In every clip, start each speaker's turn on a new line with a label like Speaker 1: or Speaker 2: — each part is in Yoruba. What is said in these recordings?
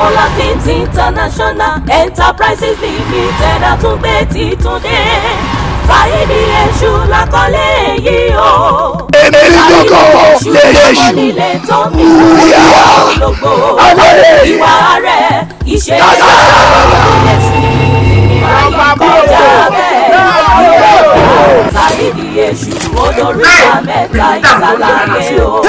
Speaker 1: Demola Teams International Enterprises Limited àtúngbé títúndé Saidi Èṣù lákọlé yìí o.
Speaker 2: Èmi gbọ́dọ̀ lè ṣù.
Speaker 1: Nílé tó mi ológbò ìwà rẹ̀ iṣẹ́ kọjá bẹ́ẹ̀ Saidi Èṣù olórí mẹ́ta ìsàlàyé o.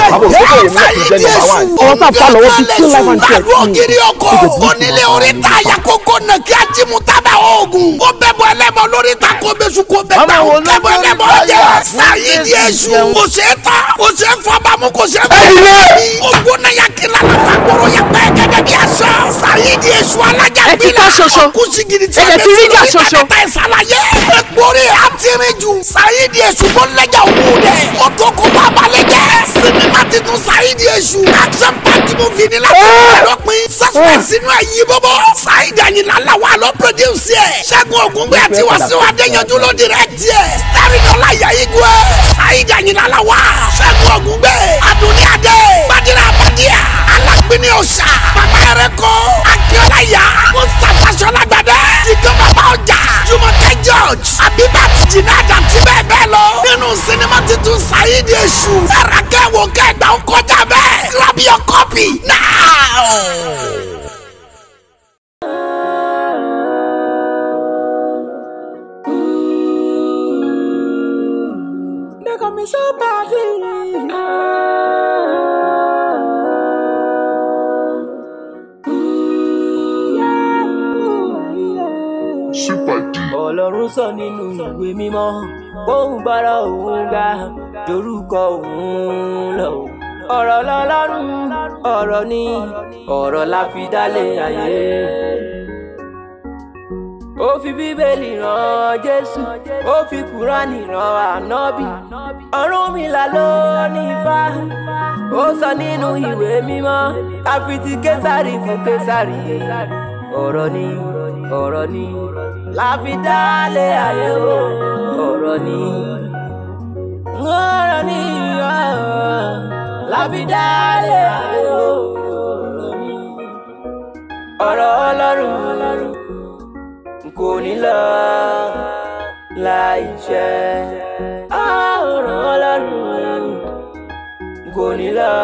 Speaker 2: Saidi Èṣù ọ̀rọ̀ tá a fa lọ́wọ́ ti kí láwọn ṣe ẹ̀kú. Ògiri ọkọ̀ onílé oríta àyàkókò náà kí ajímú tábà oògùn. Ó bẹ̀bọ̀ ẹlẹ́bọ̀ lóríta kó bẹ́sù kó bẹ̀bọ̀ kẹ́bọ̀ ẹlẹ́bọ̀ ọjẹ́. Saidi Èṣù kò ṣe é ta kò ṣe é fọ́bàmù kò ṣe é fọ́bàmù. Ogun náà yà kí lálẹ́ fagbọ́rọ̀ yà pẹ́ gẹ́gẹ́ bí aṣọ. Saidi Èṣù alájà gbìnà kùsìgìrì tí a bẹ fi lórí kàtà ìsàlàyé. Ẹgbórí àtìrìnjù Saidi Èṣù kò lẹ́jà òwú dẹ̀. Ọ̀tọ̀ kò bá balẹ̀ jẹ́. Sinimá titun Saidi Èṣù. Action party movie ni láti ọ̀dọ́pin. Suspense inú ẹ̀yìn bọ́bọ́. Saidi Àyìnlá làwọn àlọ́ produce ẹ̀. Ṣẹ́gun Ògúngbé àti Wasiu Adéyanjú ló direct ẹ̀. Starring Ọláìyá Igwe. Saidi Àyìnlá làwà. Ṣẹ́gun Ògúngbé. Adúnní Adé. Bádìrà Bádìà. Alágbèní Ọ̀ṣà. Bàbá Ẹrẹ́kọ́. Akíọ́lá Ìyá. Mustapha Ṣọlágbàdé. Jíjọ́ bàbá ọjà. Jùmọ̀kẹ́ George. Abibat Jinad àti bẹ́ẹ̀ bẹ́ẹ̀ lọ. Nínú sinimá titun Saidi Èṣù. Ẹ̀rọ kẹwò kẹgbà ń kọjá bẹ́ẹ̀. Grab your copy now.
Speaker 3: They got me so badly. Ọlọ́run sọ nínú ìwé mímọ́ bóun bára òun ga dorúkọ òun lọ. Ọ̀rọ̀ lọ́lọ́run ọ̀rọ̀ ni ọ̀rọ̀ la fi dálé ayé. Ó fi bíbélì rán Jésù ó fi Kùránì rán Ànábì. Ọ̀rúnmìlà ló ní Ifá ó sọ nínú ìwé mímọ́ ká fi ti Késárì fún Késárì. Ọ̀rọ̀ ni la fi dálé ayé o. Ọ̀rọ̀ ni la fi dálé ayé o. Ọ̀rọ̀ Ọlọ́run kò ní lọ láì ṣẹ. Ọ̀rọ̀ Ọlọ́run kò ní lọ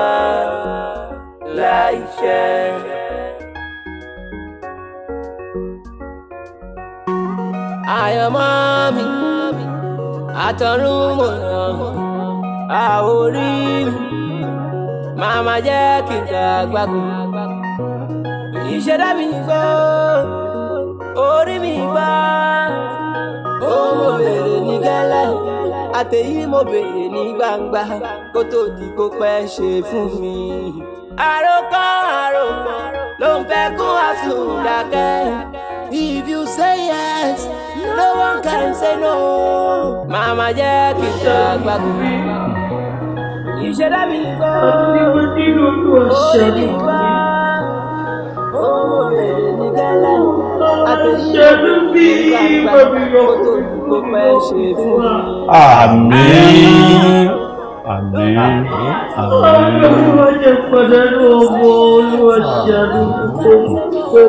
Speaker 3: láì ṣẹ. Àyànmọ́ mi àtọ̀run mọ̀ àwòrí mi màmá jẹ́ kí n dàgbàgbọ́. Ìṣẹ̀dá mi gbọ́ orí mi gbọ́ ó mo bèrè ní gẹ́lẹ́ àtẹ̀yí mo bèrè ní gbangba kó tó di kó pẹ́ ṣe fún mi. Àròkọ ló ń fẹ́ kó àsùndákẹ́. If you say yes, no one can say no. Mama jẹ́ kí n dàgbàgbọ́. Ìṣẹ̀dá mi gbọ́ orí mi gbọ́ ó mo bèrè ní gẹ́lẹ́ àtẹ̀yí mo bèrè ní gbangba kó tó di kó pẹ́ ṣe fún mi.
Speaker 4: Àmín. Àmín.
Speaker 3: Olúwa jẹ́ pẹ̀lú ọmọ Olúwa ṣe àdúgbò.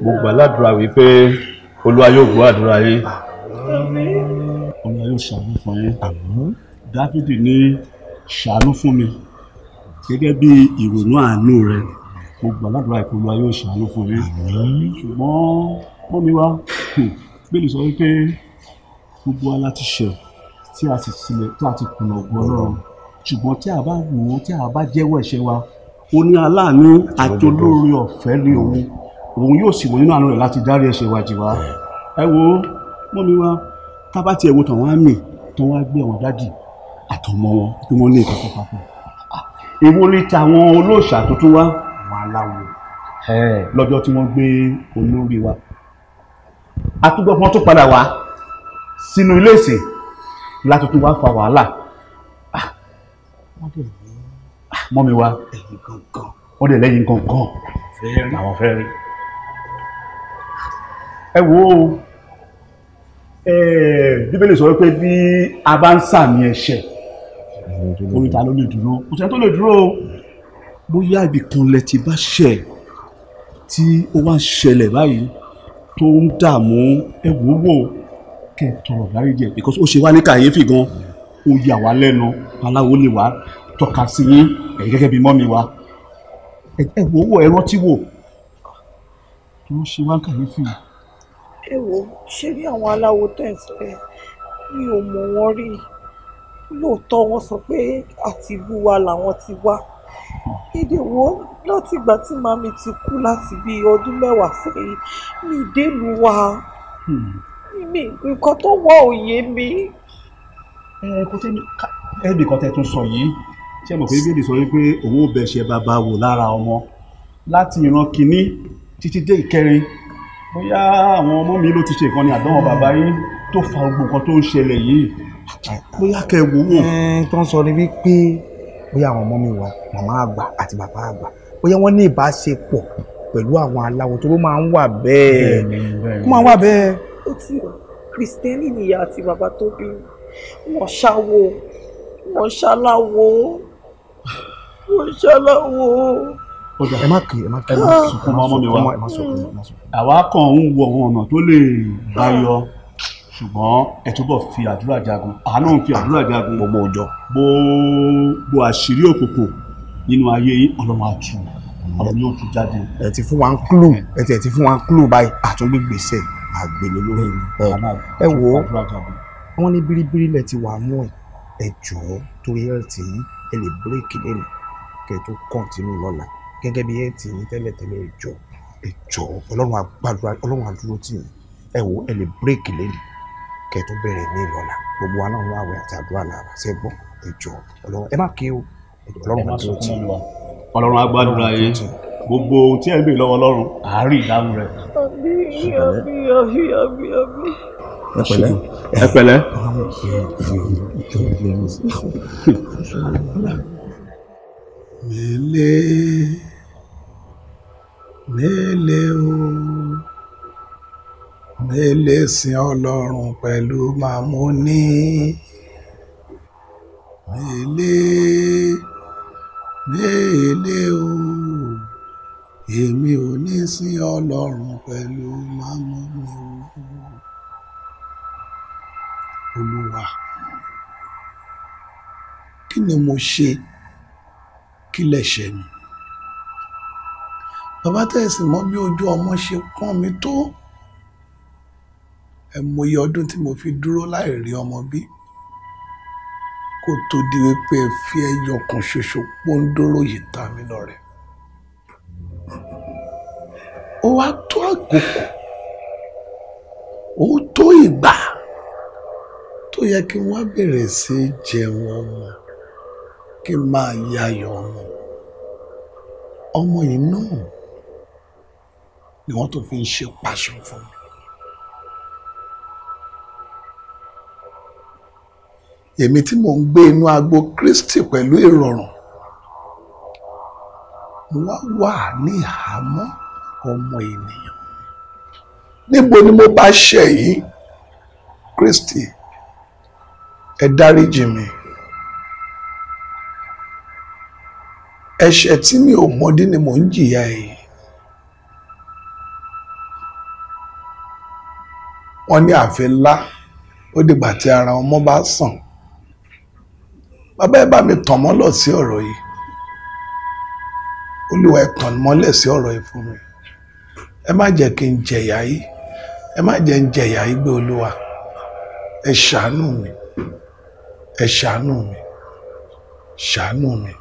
Speaker 4: Mo gbàládùra wípé Olúwa yóò gbọ́ àdúrà yín. Olúwa yóò ṣàánú fún yín. Dáfídì ní ṣàánú fún mi gẹ́gẹ́ bí ìrònú àánú rẹ̀. Mo gbàládùra pé Olúwa yóò ṣàánú fún yín. Ṣùgbọ́n mọ́ mi wá Bíbélì sọ wípé gbogbo wa láti ṣẹ̀ tí a sì sílẹ̀ tí a ti kùnà ògo Ọlọ́run. Ṣùgbọ́n tí a bá wò ó tí a bá jẹ́wọ́ ẹ̀ṣẹ̀ wa ó ní aláàánú àti olóore ọ̀fẹ́ ní òun yóò sì wò nínú àánú rẹ̀ láti dárí ẹ̀ṣẹ̀ wa jì wá. Ẹ wo mọ́ mi wá tá bá tiẹ̀ wo tàn wá mì tán wá gbé àwọn dádì àtọmọ wọn tí wọ́n ní ìkọ̀kọ̀ papọ̀. Èwo ni tàwọn olóòṣà tó tún wá wọn aláwo lọ́jọ́ tí wọ́n gbé olórí wa. Àtúgbọ́ wọn tó padà wá sínú ilé ìsìn láti tún wá fa wàhálà. mọ́ mi wá
Speaker 2: ẹ̀yin gangan
Speaker 4: wọ́n dẹ̀ lẹ́yìn gangan làwọn fẹ́ rí. ẹ wo bíbélì sọ pé bí a bá ń sàmì ẹ̀ṣẹ̀ oríta ló lè dúró kò sẹ́ni tó lè dúró bóyá ibì kan lẹ ti bá ṣẹ̀ tí ó wá ń ṣẹlẹ̀ báyìí tó ń dààmú ẹ wò ó kẹ́ ẹ tọrọ dáríjì because ó ṣe wá ní kàyéfì gan ó yà wá lẹ́nu aláwo lè wá tọ́ka sí yín ẹ̀yin gẹ́gẹ́ bí mọ́mí wa ẹ wò ó ẹ rántí wò tó ń ṣe wá kàyéfì.
Speaker 5: ẹ wo ṣé rí àwọn aláwo tẹ̀sán ẹ mi ò mọ̀ wọ́n rí lóòótọ́ wọ́n sọ pé àti ìlú wa làwọn ti wá èdè wo láti ìgbà tí màmí ti kú láti bí ọdún 10 sẹ́yìn mi délùú wa mi nǹkan tó wọ́ òye mi.
Speaker 4: kò tẹ́ ẹbí kan tẹ́ tún sọ yìí ṣé mo pé bíbélì sọ wípé òun ò bẹ̀ṣẹ̀ bàbá wò lára ọmọ láti ìran kìíní títí dé ìkẹrin bóyá àwọn ọmọ mi ló ti ṣe ìkànnì àdánwò bàbá yín tó fa gbogbo nǹkan tó ń ṣẹlẹ̀ yìí bóyá kẹ́ wò wò.
Speaker 2: tó ń sọ ni wípé bóyá àwọn ọmọ mi wà màmá àgbà àti bàbá àgbà bóyá wọ́n ní ìbáṣepọ̀ pẹ̀lú àwọn aláwo tó ló máa ń wà bẹ́ẹ̀ ó máa ń wà bẹ́ẹ̀.
Speaker 5: ó ti Kristẹni nìyá àti bàbá tó bí wọn ṣáwo wọn ṣaláwo wọn ṣaláwo.
Speaker 2: ẹ má kì í
Speaker 4: sunkún ọmọ mi wá àwa kàn ń wo àwọn ọ̀nà tó lè báyọ ṣùgbọ́n ẹ túbọ̀ fi àdúrà jagun àánú ń fi àdúrà jagun
Speaker 2: gbogbo ọjọ́
Speaker 4: gbogbo àṣírí òkùnkùn nínú ayé ọlọ́run àtú ọlọ́run yóò tú jáde.
Speaker 2: ẹ ti fún wa ń kúlù ẹ ti fún wa ń kúlù báyìí àtúngbé gbèsè àgbèlè lórí ẹ wò ó wọn ní bíríbírí lẹ ti wà mú ẹ jọ̀ọ́ torí ẹ tí ẹ lè bírèkì lẹ́nu kẹ tó kọ́ntínú lọ́la gẹ́gẹ́ bí ẹ ti yín tẹ́lẹ̀tẹ́lẹ̀ ẹ jọ̀ọ́ ọlọ́run àgbàdúrà ọlọ́run àdúró tì yín ẹ wò ẹ lè bírèkì lẹ́nu kẹ tó bẹ̀rẹ̀ ní ìlọ́la gbogbo wa náà wà wẹ̀ àti àdúrà làwà ṣe gbọ́ ẹ jọ̀ọ́ ọlọ́run ẹ má ké o ọlọ́run àdúró tì yín
Speaker 4: ọlọ́run àgbàdúrà yín gbogbo tí ẹ ń bèèrè lọ́wọ́ ọlọ́run àárín ìdáhùn rẹ̀. ẹ pẹ̀lẹ́.
Speaker 6: mélé o mélé sin ọlọ́run pẹ̀lú màmúní mélé o èmi ò ní sin ọlọ́run pẹ̀lú màmúní o. Olúwa kí ni mo ṣe kí lẹ̀ṣẹ̀ mi bàbá tẹ̀sí mọ́ bí ojú ọmọ ṣe pọ́n mi tó ẹ mọyì ọdún tí mo fi dúró láì rí ọmọ bí kó tó di wípé ẹ fi ẹyọ kan ṣoṣo pọ́ńdóró yìí ta mí lọ́rẹ ó wá tó àkókò ó tó ìgbà tó yẹ kí wọ́n bẹ̀rẹ̀ sí í jẹun ọmọ kí n máa yayọ̀ ọmọ yìí náà ni wọ́n tó fi ń ṣe pàṣọ fún mi. èmi tí mò ń gbé inú agbo Kristi pẹ̀lú ìrọ̀rùn mo wà ní ìhámọ́ ọmọ ènìyàn níbo ni mo bá ṣẹ̀ yìí Kristi ẹ dáríjì mi ẹ̀ṣẹ̀ tí mi ò mọdí ni mò ń jìyà èyí wọ́n ní àfẹ́ ńlá ó dìgbà tí ara ọmọ bá sàn bàbá ẹ bá mi tàn mọ́lẹ̀ sí ọ̀rọ̀ yìí Olúwa ẹ tàn mọ́lẹ̀ sí ọ̀rọ̀ yìí fún mi ẹ má jẹ́ kí n jẹ̀yà yìí ẹ má jẹ́ n jẹ̀yà yìí gbé Olúwa ẹ ṣàánú mi ẹ ṣàánú mi ṣàánú mi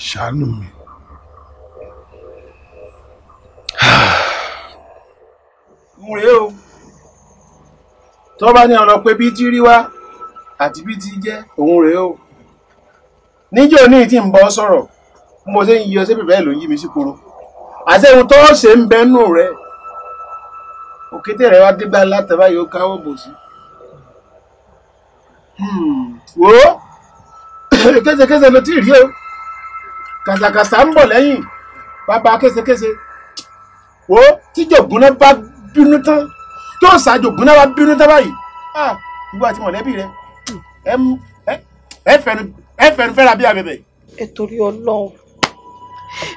Speaker 6: ṣàánú mi.
Speaker 7: ń rèé o tó bá ní ọ̀nà pé bí tí rí wá àti bí tí jẹ́ òun rèé o níjọ́ ní tí ń bọ́ sọ̀rọ̀ mo ṣe ń yí ọ sí bẹ́ẹ̀ ló ń yí mi sí koro àṣẹ ohun tó ṣe ń bẹ́nu rẹ̀ òkété rẹ̀ wá dégbà látàbá yóò káwọ́ bò sí. Wo késekése ló ti rí o kàṣàkàṣà ń bọ̀ lẹ́yìn bàbá késekése wo tíjọ̀gùn náà bá bínú tán tó ṣàjògùn náà bá bínú tán báyìí ìwọ àti mọ̀lẹ́bí rẹ ẹ fẹ́nu fẹ́ra bí abẹ́bẹ́.
Speaker 5: ẹ torí Ọlọ́run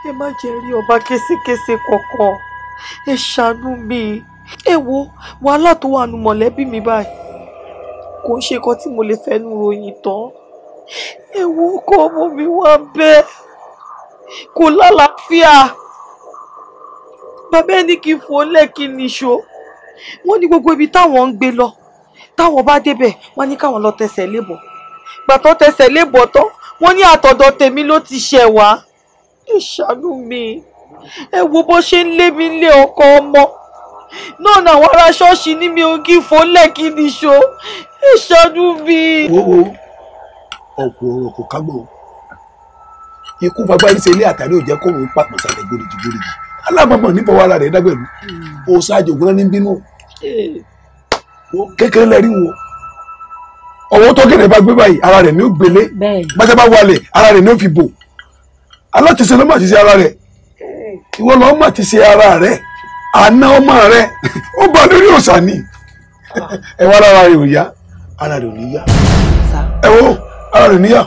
Speaker 5: ẹ má jẹ́ rí ọba késekése kankan ẹ ṣàánú mi ẹ wo wàhálà tó wà nù mọ̀lẹ́bí mi báyìí kò ń ṣe nǹkan tí mo lè fẹ́nu ròyìn tán ẹ wo ọkọ ọmọ mi wá bẹ́ẹ̀ kò lálàáfíà bàbá ẹni kì í fò lẹ́ẹ̀kì níṣó wọ́n ní gbogbo ibi táwọn ń gbé lọ táwọn bá débẹ̀ wọ́n ní káwọn lọ tẹsẹ̀ lébọ̀ gbàtọ́ tẹsẹ̀ lébọ̀ tán wọ́n ní àtọ̀dọ̀ tèmi ló ti ṣẹ̀ wá ẹ ṣàánú mi ẹ wo bó ṣe ń lé mi lé ọkọ ọmọ náà làwọn ará ṣọ́ọ̀ṣì ní mi ò kí fò lẹ́ẹ̀kì níṣó ẹ ṣàánú mi.
Speaker 6: wo ọ̀pọ̀ ọ̀rọ̀ kò kágbọ́ ikú bàbá yìí ṣe ilé àtàrí ò jẹ́ kóhùn pàpọ̀ sàlẹ̀ gbòdìjì alábàbọ̀ nípa wàhálà rẹ̀ dágbẹ̀lú o ṣáàjò gbọ́n ní bínú kékeré lẹ́rí wọn ọwọ́ tó kéde bá gbé báyìí ara rẹ̀ ní ó gbélé bájá bá wálẹ̀ ara rẹ̀ ní ó fi bò alátìsẹ ló mà ti ṣe ara rẹ̀ ìwọ lọ́ọ́ mà ti ṣe ara rẹ̀ àná ọmọ rẹ̀ ó bá lórí òòṣà ni ẹ wá lára rẹ̀ ò yá ara rẹ̀ ò ní yá ẹ wo ara rẹ̀ níyà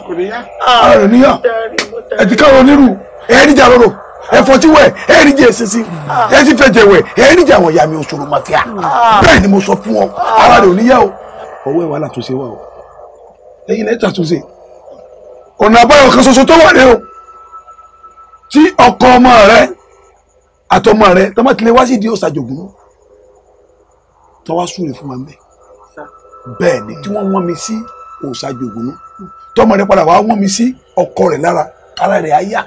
Speaker 6: ara rẹ̀ níyà ẹ ti káwọn onírú ẹ níjà lọ́rọ̀ ẹ̀fọ́ tí wẹ̀ ẹ níjà èsìsì ẹ ti fẹ̀jẹ̀ wẹ̀ ẹ níjà àwọn ìyá mi òṣòro mafia bẹ́ẹ̀ ni mo sọ fún ọ ara rẹ̀ ò níyà o ọwọ́ ẹ̀ wà látúnṣe wà o ẹ̀yin lẹ́tà túnṣe ọ̀nà àbáyọ kan ṣoṣo tó wà rẹ o tí ọkọ ọmọ rẹ àtọmọ rẹ tọmọ tilẹ̀ wá sí ìdí òṣàjògùn tó wá súre fún wa ń bẹ bẹ́ẹ̀ ni tí wọ́n wọ́n mi sí òṣàjògùn tọmọ rẹ padà wá wọ́n mi sí ọkọ rẹ lára ara rẹ á yá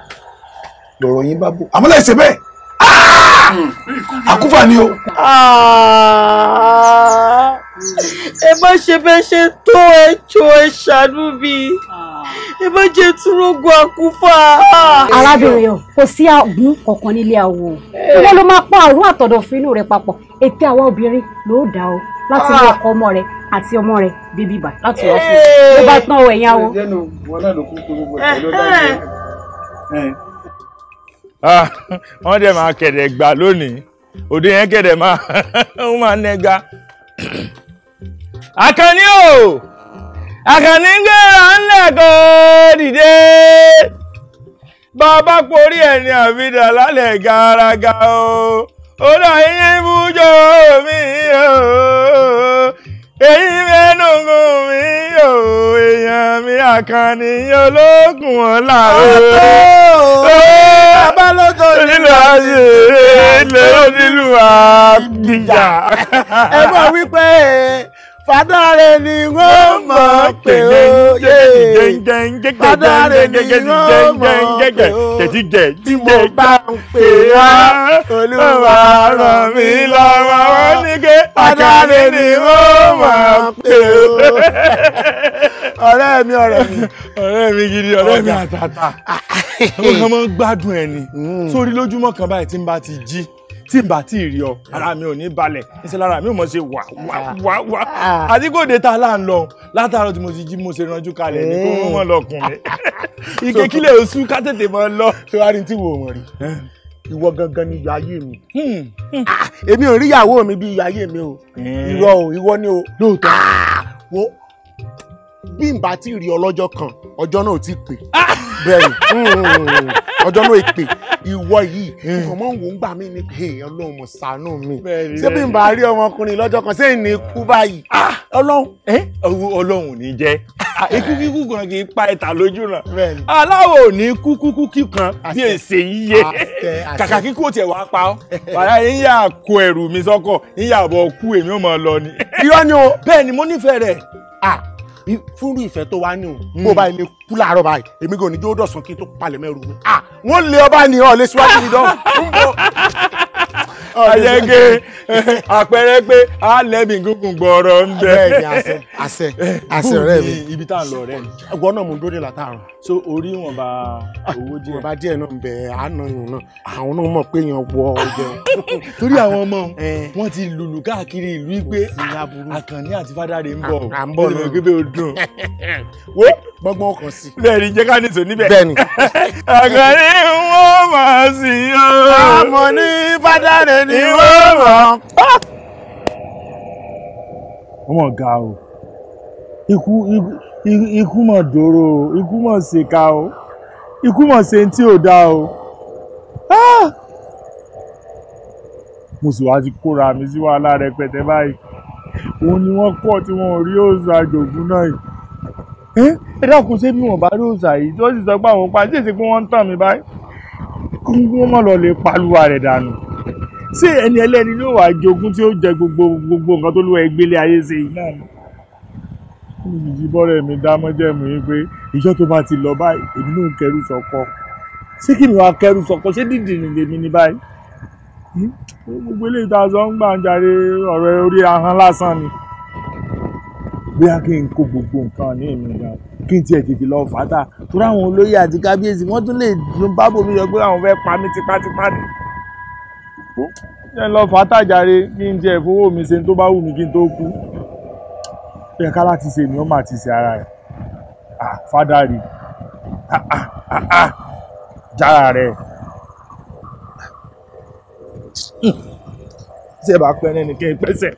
Speaker 6: lọ́rọ̀ yín bá bò àmọ́ láì ṣe bẹ́ẹ̀ àkúfà ni o.
Speaker 5: ẹ má ṣe bẹ́ẹ̀ ṣe tó ẹjọ́ ẹ ṣàánú mi ẹ má jẹ́ túrógùn àkúfà.
Speaker 8: arábìnrin o kò sí àgún kankan nílé awo wọn ló máa pọ àrùn àtọ̀dọ̀fínú rẹ papọ̀ ètè àwa obìnrin ló dá o láti rí ọkọ ọmọ rẹ àti ọmọ rẹ bíbí bà láti wá fún un ló bá tán ọ ẹ̀yìn awo.
Speaker 9: wọ́n dẹ̀ máa kẹ̀dẹ̀ gbà lónìí òde yẹn kẹ̀dẹ̀ máa nẹ́ga. Àkànní o Àkànní gbéra ńlẹ̀ kó dìde bàbá porí ẹni àfidà lálẹ́ gàràgà o ó dà yín bújọ mi o èyí mẹ́nugún mi o èèyàn mi Àkànní ológun ọ̀la o abálọ́tò nílùú ayé ilé onílù àbíjà.
Speaker 7: ẹ mọ̀ wípé fàdáre ni wọ́n mọ̀ pé ó fàdáre ni wọ́n mọ̀ pé ó tí mo bá ń pè á Olúwa ràn mí lọ́wọ́ wọ́n ní ké fàdáre ni wọ́n mọ̀ pé ó. ọ̀rẹ́ mi gidi ọ̀rẹ́ mi àtàtà ó kàn máa ń gbádùn ẹ̀ ni sórí lójúmọ́ kan báyìí tí n bá ti jí tí n bá ti rí ọ ara mi ò ní balẹ̀ níṣẹ́ lára mi ò mọ̀ ṣe wà àti kò dé ta là ń lọ látàárọ̀ tí mo ti jí mo ṣe ranjú kalẹ̀ ní kó wọ́n lọkùn mi ike kílẹ̀ oṣù ká tètè mọ́ lọ.
Speaker 10: ṣé wàá rí tí wò wọ́n rí ìwọ gangan ni ìyá ayé mi èmi ò rí ìyàwó mi bí ìyá ayé mi o irọ́ o ìwọ ni o
Speaker 9: lóòótọ́
Speaker 10: wo bí n bá ti rí ọlọ́jọ́ kan ọjọ́ náà ò tí pè bẹ́ẹ̀ ni ọjọ́ náà pè ìwọ yìí nǹkan mọ́ wò ń gbà mí ni pé ọlọ́run mọ̀ ṣàánú mi ṣé bí n bá rí ọmọkùnrin lọ́jọ́ kan ṣé ìní kú báyìí
Speaker 9: ọlọ́run ò ní jẹ́ ikú kíkú kan kì í pa ẹ̀ta lójú náà aláwọ̀ ò ní kú kúkú kíkan bí èsè yíyẹ kàkà kíkú tiẹ̀ wá pa ọ́ wàrà yín yà kó ẹrù mi sọ́kọ̀ yín yà bọ̀ kú èmi ò mọ̀ lọ ni.
Speaker 10: irọ́ ni o
Speaker 9: bẹ́ẹ̀ ni mo nífẹ̀ẹ́ rẹ̀
Speaker 10: fúnrú ìfẹ́ tó wá ní o bó bá ilé kú láàárọ̀ báyìí èmi kò ní jó dọ̀sán kí n tó palẹ̀ mẹ́rù mi wọ́n lé ọba ní ọ̀ lé síwájú mi dán.
Speaker 9: ayẹgẹ àpẹẹrẹ pé a lẹ́bi gúngùn gbọ́ọ̀rọ̀ ń bẹ.
Speaker 10: bẹ́ẹ̀ni àṣẹ ọ̀rẹ́ mi.
Speaker 9: ibi tá à ń lọ ọ̀rẹ́ mi.
Speaker 10: ẹ̀gbọ́n náà mo dóde látàárọ̀.
Speaker 9: so orí wọn bá owó díẹ̀.
Speaker 10: wọn bá díẹ̀ náà ń bẹ àánú yòó náà àwọn náà mọ̀ pé èèyàn wọ ọjọ́.
Speaker 9: torí àwọn ọmọ wọn ti lùlù káàkiri ìlú pé Àkànní àti Fádàrẹ ń bọ̀.
Speaker 10: à ń bọ̀ náà
Speaker 9: gbé o dùn.
Speaker 10: wo gbọ́ngbọ́n ọkàn sí.
Speaker 9: bẹ́ẹ̀ni jẹ́ ká nìṣó níbẹ̀.
Speaker 10: bẹ́ẹ̀ni.
Speaker 9: Àkànní wọ́n máa sìn yó.
Speaker 10: àmọ́ ní Fádàrẹ ni wọ́n mọ̀.
Speaker 9: ọmọ ga o ikú mọ̀ dòrò o ikú mọ̀ ṣèkà o ikú mọ̀ ṣe tí ò dá o mo sì wá ti kóra mi sí wàhálà rẹpẹtẹ báyìí òun ni wọ́n kọ́ tí wọn ò rí òòṣà àjògùn náà yìí ẹ dákun ṣé bí wọn bá rí òòṣà yìí tí wọ́n sì sọ pé àwọn pa ṣé èsì pé wọ́n ń tàn mí báyìí kí wọ́n mọ̀ lọ lè paluwa rẹ̀ dànù ṣé ẹni ẹlẹ́ni ló wà jogún tí ó jẹ gbogbo nǹkan tó lówó ẹgbẹ́lé ayé ṣe yìí náà ni. olùdíjí bọ́rẹ̀ mi dá mọ́jẹ́mu yín pé ìjọ tó bá ti lọ báyìí èmi náà ń kẹrù sọkọ ṣé kí mi wá kẹrù sọkọ ṣé dídì ní lèmi ní báyìí. gbogbo eléyìí tá a sọ ń gbà ń jàre ọ̀rọ̀ orí ahọ́n lásán ni. bóyá kí n kó gbogbo nǹkan ní èmi gan kí n tiẹ̀ tètè lọ fàtà torí àwọn olóyè àti kábíyèsí wọ́n tún lè bá bòmí yọ pé àwọn fẹ́ pa mí tipátipá ni. jẹ́ lọ fàtàjáre kí n jẹ́ ìfowó mi ṣe tó bá wù mí kí n tó kú bẹ́ẹ̀ ká láti ṣe ni ó máa ti ṣe ara rẹ̀ Fádàrẹ jára rẹ̀ ṣe bá pẹ́ nẹ́ni kí n pẹ́sẹ̀.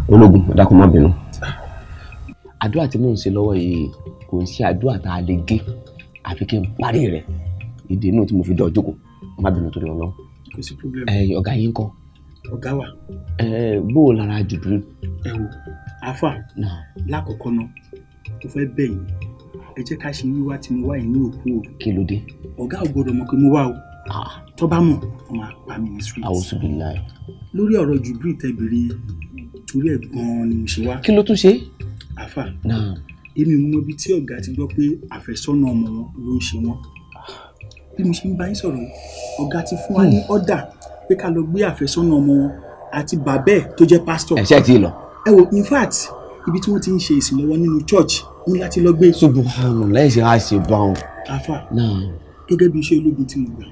Speaker 11: ológun dákun má bínú àdúrà tí mò ń ṣe lọ́wọ́ yìí kò ń ṣe àdúrà tá a lè gé àfi kí n parí rẹ̀ ìdí inú tí mo fi dọ̀ jókòó má bínú torí Ọlọ́run.
Speaker 7: kò sí problem.
Speaker 11: ọ̀gá yín kọ́.
Speaker 7: ọ̀gá wa.
Speaker 11: bó o lára Jibril.
Speaker 7: ẹ wo afa lákọ̀ọ́kọ́ náà tó fẹ́ bẹ̀ yín ẹ jẹ́ ká ṣe wíwá tí mo wá yìí ní òkú o.
Speaker 11: kí ló dé.
Speaker 7: ọ̀gá ò gbọ́dọ̀ mọ̀ pé mo wá o. tó bá mọ̀ ọ máa pa mí ní street.
Speaker 11: A'udhu billahi.
Speaker 7: lórí ọ̀rọ̀ Jibril tẹ́bìrì torí ẹ̀ gan-an ni mo ṣe wá.
Speaker 11: kí ló tún ṣe.
Speaker 7: àfà èmi ò mọ ibi tí ọ̀gá ti gbọ́ pé àfẹ́sọ́nà ọmọ wọn ló ń ṣe wọn. bí mo ṣe ń bá yín sọ̀rọ̀ ọ̀gá ti fún wa ní ọ̀dà pé ká lọ gbé àfẹ́sọ́nà ọmọ wọn àti bàbẹ́ tó jẹ́ pásítọ̀.
Speaker 11: ẹ̀ṣẹ́ ti lọ.
Speaker 7: ẹ wo in fact ibi tí wọ́n ti ń ṣe ìsìn lọ́wọ́ nínú church ní láti lọ gbé.
Speaker 11: Subhanallah ẹ̀ṣẹ̀ á ṣe bá wọn.
Speaker 7: àfà gẹ́gẹ́ bí iṣẹ́ ológun tí mo gbà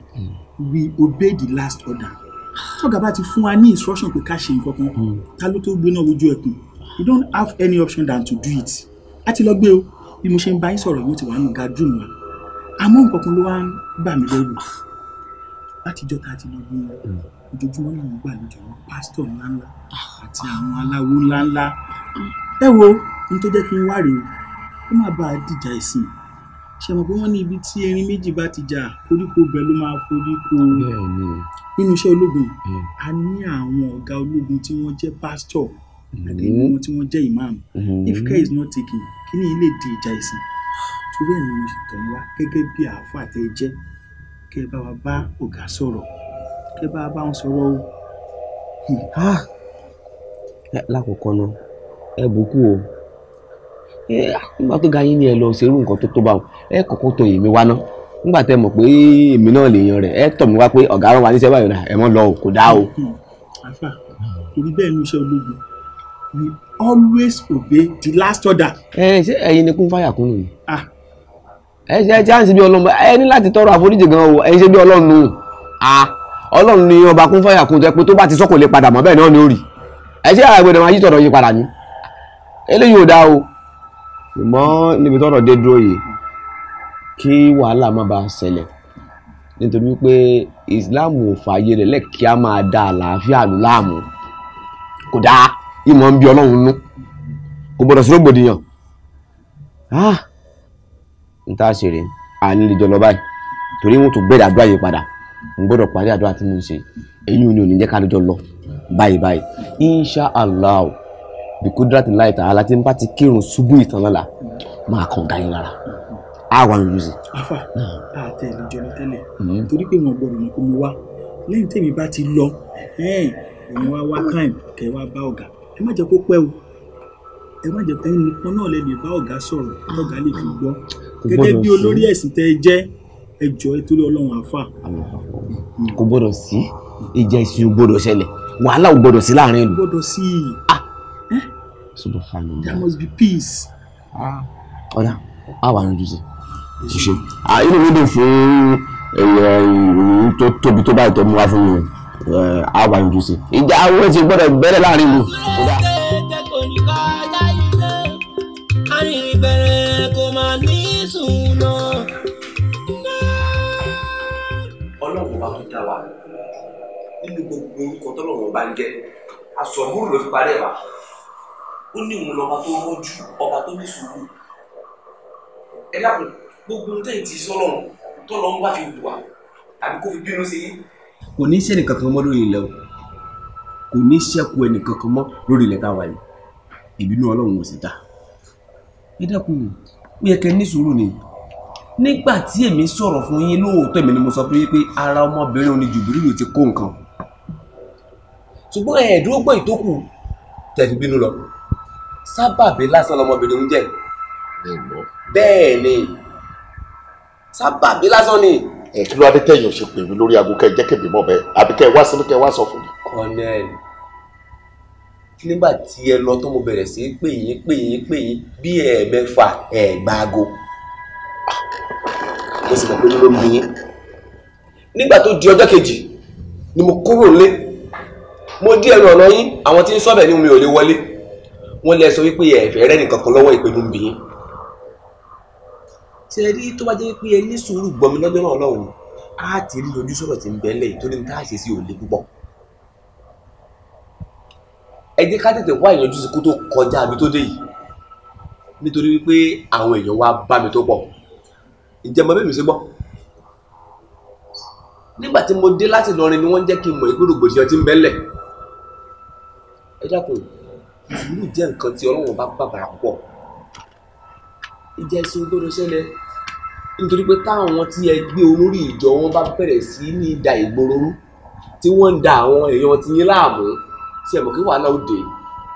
Speaker 7: we obey the last order. tọ́gà bá ti fún wa ní instruction pé ká ṣe nǹkan kan ká ló tó gbé náà wojú ẹkùn you don't have any option than to do it. a ti lọ gbé o bí mo ṣe ń bá yín sọ̀rọ̀ yóò ti wà nù gadroom wa àmọ́ nǹkan kan ló wá ń bà mí lẹ́rù látijọ́ tá a ti lọ gbé wọn ojoojúmọ́ náà ń gbàlejò àwọn pásítọ̀ ńláńlá àti àwọn aláwo ńláńlá. ẹ wo ohun tó jẹ́ kí n wá rèé ó má bàa dìjà ìsìn ṣe mọ̀ pé wọ́n ní ibi tí erin méjì bá ti jà koríko bẹ́ẹ̀ ló máa foríko. nínú iṣẹ́ ológun a ní àwọn ọ̀gá ológun tí wọ́n jẹ́ pásítọ̀ àti àwọn tí wọ́n jẹ́ imam. if care is not taken kí ni ilé di ìjà ìsìn torí ẹ̀ ni mo ṣe tọ̀ wá gẹ́gẹ́ bí àáfàá tẹ́ ẹ jẹ́ kẹ́ ẹ bá wa bá ọ̀gá sọ̀rọ̀ kẹ́ ẹ bá wa bá wọn sọ̀rọ̀ o.
Speaker 11: lákòókò náà ẹ bùkún o nígbà tó ga yín ni ẹ lọ ṣerú nǹkan tó tó bá wọn ẹ kọ́kọ́ tó èmi wá náà nígbà tẹ́ mọ̀ pé èmi náà lè yan rẹ̀ ẹ tọ̀ mí wá pé ọ̀gá rán wa níṣẹ́ báyìí náà ẹ mọ́ lọ kò dá o.
Speaker 7: àfà torí bẹ́ẹ̀ ní iṣẹ́ ológun we always obey the last order.
Speaker 11: ṣé ẹ̀yin ni kún fáyà kún nù. ẹ ṣe à ń ṣe bí ọlọ́run ẹ ní láti tọrọ àforíjì gan o ẹ ń ṣe bí ọlọ́run nù. ọlọ́run ni ọba kún fáyà kún tó ẹ pé tó bá ti sọ kò lè padà mọ́ bẹ́ẹ̀ náà ni ó rí. ẹ ṣe àgbẹ̀dẹ̀ máa yí tọ̀rọ̀ yí padà ní. eléyìí ò dá o ṣùgbọ́n níbi tọ́rọ̀ dé dúró yìí kí wàhálà má bàa ṣẹlẹ̀ nítorí wípé Islam ò fààyè rẹ̀ lẹ́kì á máa da àlàáfíà lù láàmú kò dáa ìmọ̀ ń bí ọlọ́run nú kò gbọ́dọ̀ sí rògbòdìyàn n tá a ṣe rè àní lè jọ lọ báyìí torí wọn tún gbẹ̀rẹ̀ àdúrà yìí padà n gbọ́dọ̀ parí àdúrà tí mo ń ṣe èyí ò ní òní jẹ́ ká lè jọ lọ báyìí báyìí insha allah bí kudrati láì tà á láti ń bá ti kírun ṣubú ìtàn lọ́la máa kàn gáyìn lára á wà lójú sí.
Speaker 12: afa àtẹ ìlẹjọ ní tẹ́lẹ̀ torí pé wọn gbọ́dọ̀ mọ̀ kó mo wá lẹ́yìn tèmi bá ti lọ èèyàn wá time kẹ wá bá ọ̀gá ẹ má jẹ́ kó pẹ́ o ẹ má jẹ́ pé nìkan náà lè bá ọ̀gá sọ̀rọ̀ ọ̀gá lè fi gbọ́ gẹ́gẹ́ bí olórí ẹ̀sìn tẹ́ ẹ jẹ́ ẹ jọ̀ọ́ ẹ torí Ọlọ́run àfà.
Speaker 11: kò gbọ́dọ̀ sí ìjà ìsìn ò gbọ́dọ̀ ṣẹlẹ̀ wàhálà ò gbọ́dọ̀ sí láàrin ìlú.
Speaker 12: kò gbọ́dọ̀ sí i.
Speaker 11: Subhanallah.
Speaker 12: There must be peace.
Speaker 11: ọ̀dà á wà lójú sí ṣe inú mi dùn fún ìròyìn tó tóbi tó báyìí tó mú wá fún mi á wà lójú sí ìjà àwọn ti gbọ́dọ̀ bẹ̀rẹ̀ láàrin ìlú.
Speaker 13: Ọlọ́run bá tó dá wa nínú gbogbo orúkọ tọ́lọ́run bá ń jẹ́ àsọ̀múrù ló fi parẹ́ wa ó ní òun lọ́ba tó rọ́jú ọba tó ní sùúrù ẹ dákun gbogbo ohun tẹ́yìn ti sọ́lọ́run tọ́lọ́run bá fi wà àbí kó fi bínú sí yín.
Speaker 14: kò ní ṣe ẹnìkankan mọ́ lórí ilẹ̀ o kò ní ṣẹ́kù ẹnìkankan mọ́ lórí ilẹ̀ táwa yìí ìbínú Ọlọ́run ò sì dá ẹ dákun ó yẹ kẹ́ ní sùúrù ni nígbà tí èmi sọ̀rọ̀ fún yín lóòótọ́ èmi ni mo sọ fún yín pé ara ọmọbìnrin òní Jùbírìlù ti kó nǹkan ṣùgbọ́n ẹ̀ẹ́dúró gbọ́ ìtókù tẹ̀fi bínú lọ sábàbí lásán lọmọbìnrin ń jẹ́ bẹ́ẹ̀ ni sábàbí lásán ni.
Speaker 10: kí ló adé tẹ̀yìn ò ṣe pè mí lórí aago kẹ́ ẹ jẹ́ kébì mọ́ bẹ́ẹ̀ àbí kẹ́ ẹ wá síbi kẹ́ ẹ wá sọ fún mi.
Speaker 14: Colonel nígbà tí ẹ lọ tó mo bẹ̀rẹ̀ sí pè yín bí ẹ̀ẹ̀mẹ́fà ẹ̀ẹ̀gbáago mo sì mọ̀ pé ló ń bí yín nígbà tó di ọjọ́ kejì ni mo kúrò nílé mo dí ẹnu ọ̀nà yín àwọn tí ń sọ́bẹ̀ ní mi ò lè wọlé wọ́n lẹ sọ wípé ẹ̀fẹ̀ rẹ́ nìkan kan lọ́wọ́ ìpinnu ń bí yín tí ẹ rí tó bá jẹ́ pé ẹ ní sùúrù gbọ́ mi lọ́jọ́ náà lọ́hùn á ti rí ojú sọ̀rọ̀ tí ń bẹ lẹ́yìn tó ní tá a ṣe sí òde púpọ̀ ẹ jẹ́ ká tètè wá ìyanjú sí kó tó kọjá àbí tó dé yìí nítorí wípé àwọn èèyàn wá bá mi tó pọ̀ ìjẹmọ bẹ́ẹ̀ mi ṣe gbọ́ nígbà tí mo dé láti Ìlọrin ni wọ́n jẹ́ kí n mọ̀ ìgbéró gbòdìyàn tí ń bẹ́lẹ̀ ẹ dákun sùúrù jẹ́ nǹkan tí Ọlọ́run bá bàbàrà púpọ̀ ìjà ìsìn gbọ́dọ̀ ṣẹlẹ̀ nítorí pé táwọn tí ẹ gbé olórí ìjọ wọn bá bẹ̀rẹ̀ sí ní da ìgboro rú tí wọ́n ń da àwọn èèyàn ti yín láàmú ṣe mọ̀ kí wàhálà ó dé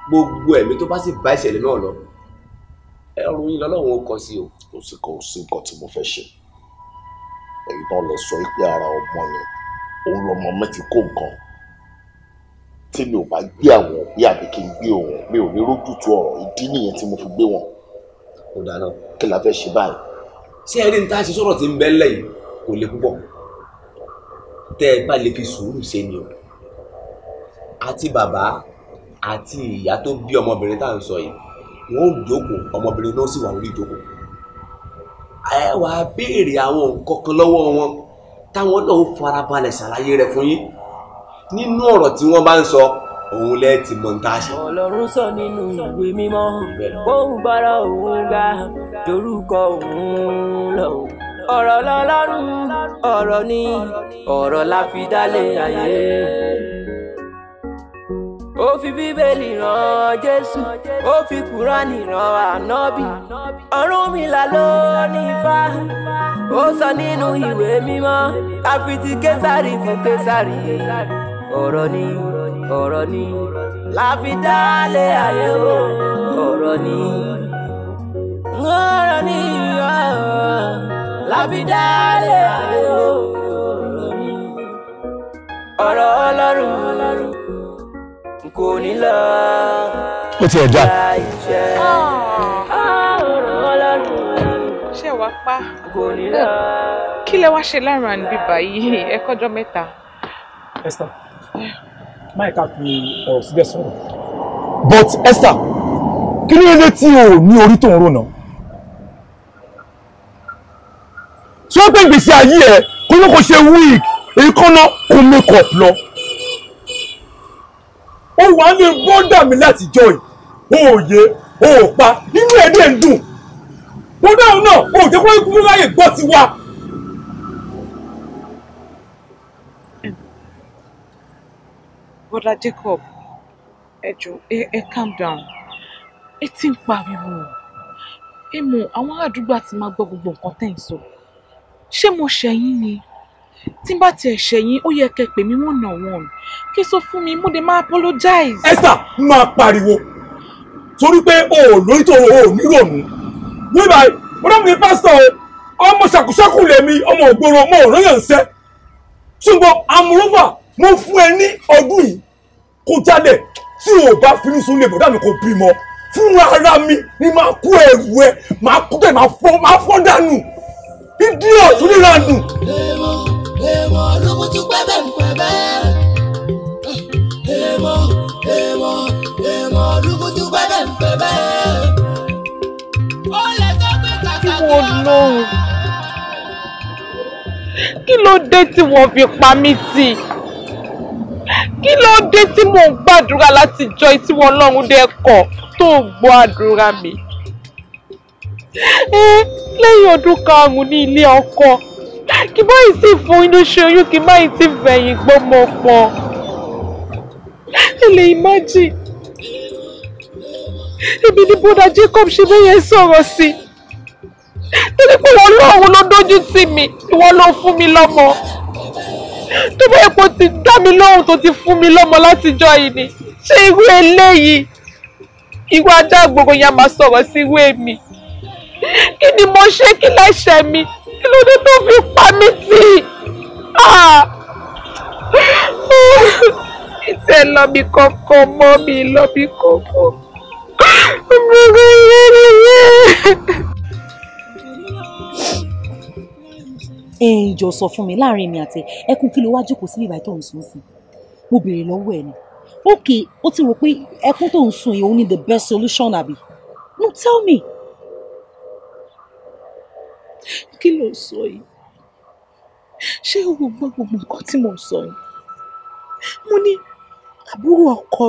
Speaker 14: gbogbo ẹ̀mí tó bá sì bá ìṣẹ̀lẹ̀ náà lọ ẹrù yín lọ́lọ́run ó kọ sí o.
Speaker 10: kò sí nǹkan tí mo fẹ́ ṣe èyí náà lè sọ pé ara ọmọ ni òun lọmọ mẹ́tì kó nǹkan tí mi ò bá gbé àwọn òbí àbí kí n gbé òun mi ò ní rójútu ọ̀rọ̀ ìdí nìyẹn tí mo fi gbé wọn.
Speaker 14: ó dáná
Speaker 10: kí la fẹ́ ṣe báyìí.
Speaker 14: ṣé ẹ rí ní tá a ṣe sọ̀rọ̀ tí ń bẹ́ lẹ́yìn kò le púpọ̀ tẹ́ ẹ bá lè fi sùúrù ṣe ni o àti bàbá àti ìyá tó bí ọmọbìnrin tá à ń sọ yìí wọn ò jókòó ọmọbìnrin náà sì wà lórí ìjókòó ẹ wàá béèrè àwọn nǹkan kan lọ́wọ́ wọn táwọn náà farabalẹ̀ ṣàlàyé rẹ̀ fún yín nínú ọ̀rọ̀ tí wọ́n bá ń sọ òun lẹ́ẹ̀ tí mọ̀ ń tá a ṣe.
Speaker 3: Ọlọ́run sọ nínú ìwé mímọ́ òun gbára òun ga dorúkọ òun lọ. ọ̀rọ̀ lọ́lọ́run ọ̀rọ̀ ni ọ̀rọ̀ la fi dálé ayé. ó fi bíbélì rán Jésù ó fi kúránì rán ànábì Ọ̀rúnmìlà ló ní Ifá ó sọ nínú ìwé mímọ́ ká fi ti Késárì fún Késárì. ọ̀rọ̀ ni la fi dálé ayé o ọ̀rọ̀ ni la fi dálé ayé o ọ̀rọ̀ Ọlọ́run kò ní lọ.
Speaker 2: ó ti ẹ̀ já.
Speaker 15: ṣé wàá pa kí lẹ wá ṣe lára níbí báyìí ẹ kọjọ mẹ́ta.
Speaker 16: Esther máa ká fi ọ̀rọ̀ síbẹ̀ sọ̀rọ̀. But Esther kí ló dé tí o ní orí tó ń rò náà. tí wọ́n pè gbèsè ayé ẹ̀ kó ló kó ṣe wig èyí kan náà kó make up lọ. ó wà ní bọ́dà mi láti jọ yìí ó yé ó pa nínú ẹ̀ dẹ̀ ń dùn. bọ́dà náà ó jẹ́ kó ikú láyè gbọ́ ti wá.
Speaker 15: Brother Jacob, ẹ jọ̀ọ́, ẹ calm down. Ẹ ti ń pariwo. Èmo àwọn àdúgbò àti máa gbọ́ gbogbo nǹkan tẹ́ ń sọ. Ṣé mo ṣẹ̀yìn ni? Tí n bá tiẹ̀ ṣẹ̀yìn ó yẹ kẹ́ pè mí one on one. Kí sọ fún mi mo dé máa apologize.
Speaker 16: Esther máa pariwo torí pé o ò lórí tó o ò nírònú. Ní báyìí mo dá mi ní pásítọ̀ o ọmọ ṣàkúṣàkù lèmi ọmọ ògbóró ọmọ òróyàn ń sẹ́. Ṣùgbọ́n amúrúfà mo fún ẹ ní ọdún yìí kó jáde tí o bá finú sún lè bọ̀dá mi kò bímọ fúnra ara mi ni máa kó ẹrù ẹ máa kó tẹ̀ máa fọ́ dànù idiot oníranù.
Speaker 17: Èèmọ̀ lókùtù pẹ́pẹ́pẹ́pẹ́. Èèmọ̀ lókùtù pẹ́pẹ́pẹ́pẹ́. Ó lè tó gbé kàkà kí
Speaker 15: Ọlọ́run. Kí ló dé tí wọ́n fi pa mí tì? Kí ló dé tí mò ń gbàdúrà láti jọ tí wọ́n lọ́run dé kọ̀ tó gbọ́ àdúrà mi? Lẹ́yìn ọdún karùn-ún ní ilé ọkọ kí báyìí sì fún inú ṣoyún kí báyìí sì fẹ̀yìn gbọ́mọ pọ̀. Ẹ lè imagine ibi ní bọ́dà Jacob ṣe bẹ́yẹn sọ̀rọ̀ sí torí pé wọ́n lọ́run ló dójú tì mí wọ́n ló fún mi lọ́mọ tó bá yẹ kó ti dá mi lóhùn tó ti fún mi lọ́mọ látijọ́ yìí ni ṣé irú eléyìí irú ajá gbogbo yẹn máa sọ̀rọ̀ sí irú èmi kí ni mo ṣe kí lẹ́ṣẹ̀ mi kí ló dé tó fi pa mí tì ìtẹ̀ lọ́bì kankan mọ́ mi lọ́bì kankan.
Speaker 18: Ìjọ sọ fún mi láàrin mi àti ẹkún kí ló wá jókòó sí ìbàdí tó ń sùn sí mo béèrè lọ́wọ́ ẹ̀ ni okay ó ti rò pé ẹkún tó ń sùn yìí ó ní the best solution àbí no tell me.
Speaker 15: Kí ló sọ yìí? Ṣé o gbọ́ gbogbo nǹkan tí mo sọ yìí? Mo ní àbúrò ọkọ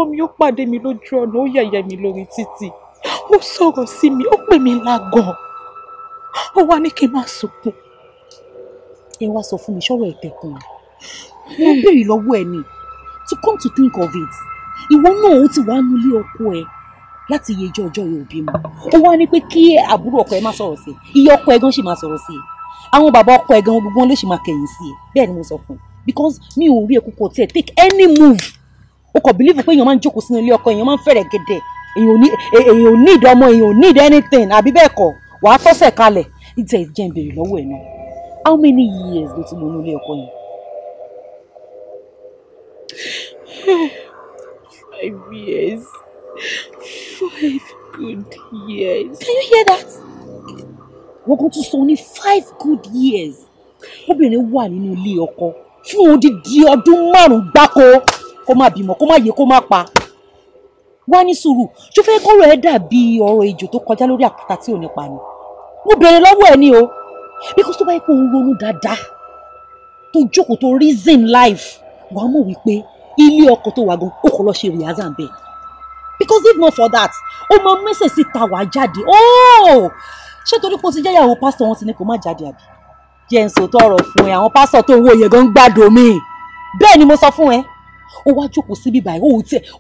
Speaker 15: mi ó pàdé mi lójú ọ̀nà ó yẹ̀yẹ́ mi lórí títì ó sọ̀rọ̀ sí mi ó pè mí lágàn ó wá ní kí n má sunkún.
Speaker 18: Ẹ wá sọ fún mi ṣọ́rọ̀ ẹ̀tẹ̀kùn mo béèrè lọ́wọ́ ẹ̀ ni to come to think of it ìwọ náà ó ti wá nílé ọkọ ẹ láti iye ọjọ́ yóò bímọ ó wá ní pé kí àbúrò ọkọ ẹ má sọ̀rọ̀ sí iye ọkọ ẹ gan ṣì máa sọ̀rọ̀ sí àwọn bàbá ọkọ ẹ gan gbogbo wọn ló ṣì máa kẹ̀yìn sí bẹ́ẹ̀ ni mo sọ fún ẹ because mi ò rí ẹkú kò tiẹ̀ take any move o kò believe pé èèyàn máa ń jókòó sínú ilé ọkọ èèyàn máa ń fẹ̀rẹ̀ gẹ̀dẹ̀ èèyàn ò need ọmọ èèyàn ò need anything àbí bẹ́ẹ̀ kọ́ wàá tọ́sẹ̀ kalẹ̀ ìtẹ̀ ìjẹ́ ń béèrè lọ́wọ́ ẹ̀ náà how many years ló ti lò ní ilé ọkọ yẹn.
Speaker 15: 5 years. 5 good years.
Speaker 18: Can you hear that? Wọ́n kàn tún sọ ní 5 good years. Obìnrin wà nínú ilé ọkọ fún odidi ọdún 5 gbáko kó má bímọ kó má yé kó má pa. Wá ní sùúrù ṣó fẹ́ kọ́rọ̀ ẹ dàbí ọ̀rọ̀ ejò tó kọjá lórí àpáta tí ò ní pa ni. Mo béèrè lọ́wọ́ ẹ ní o because tó bá yẹ kó ń ronú dáadáa tó jókòó tó reason life wàá mọ̀ wípé ilé ọkọ tó wà gan ó kọ́ lọ ṣe rìhásà ń bẹ̀. Because if not for that ó máa mẹ́sẹ̀ sí ta wá jáde ṣé torí pé ó ti jẹ́ ìyàwó pásítọ̀ wọn ti ní kó má jáde àbí. Jẹ́ ń sòótọ́ ọ̀rọ̀ fún ẹ àwọn pásítọ̀ tó ń wo iye gan gbádùn mi bẹ́ẹ̀ ni mo sọ fún ẹ ó wá jókòó síbí báyìí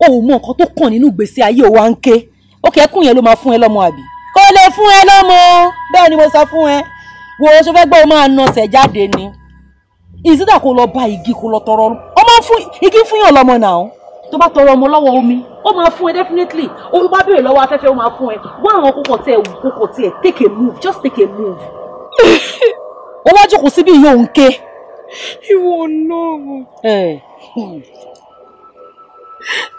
Speaker 18: ó mọ nǹkan tó kàn nínú ìgbésí ayé ó wá ń ké ókè ẹkún yẹn ló máa fún ẹ lọ́mọ àbí kò lè fún ẹ lọ́mọ bẹ́ẹ̀ ni mo sọ fún ẹ wo ṣe fẹ́ gbọ́ ọ máa nọsẹ̀ jáde ni ìsídà kó lọ bá igi kó lọ tọrọ ọmọ fún igi fún yàn lọ́mọ náà tó bá tọrọ ọmọ lọ́wọ́ omi ó máa fún ẹ definitely ó bá béèrè lọ́wọ́ afẹ́fẹ́ ó máa fún ẹ wọ́n àwọn kókò tiẹ̀ take a move just take a move ó wá jókòó síbí yìí òun ké.
Speaker 15: Ìwọ Ọlọ́run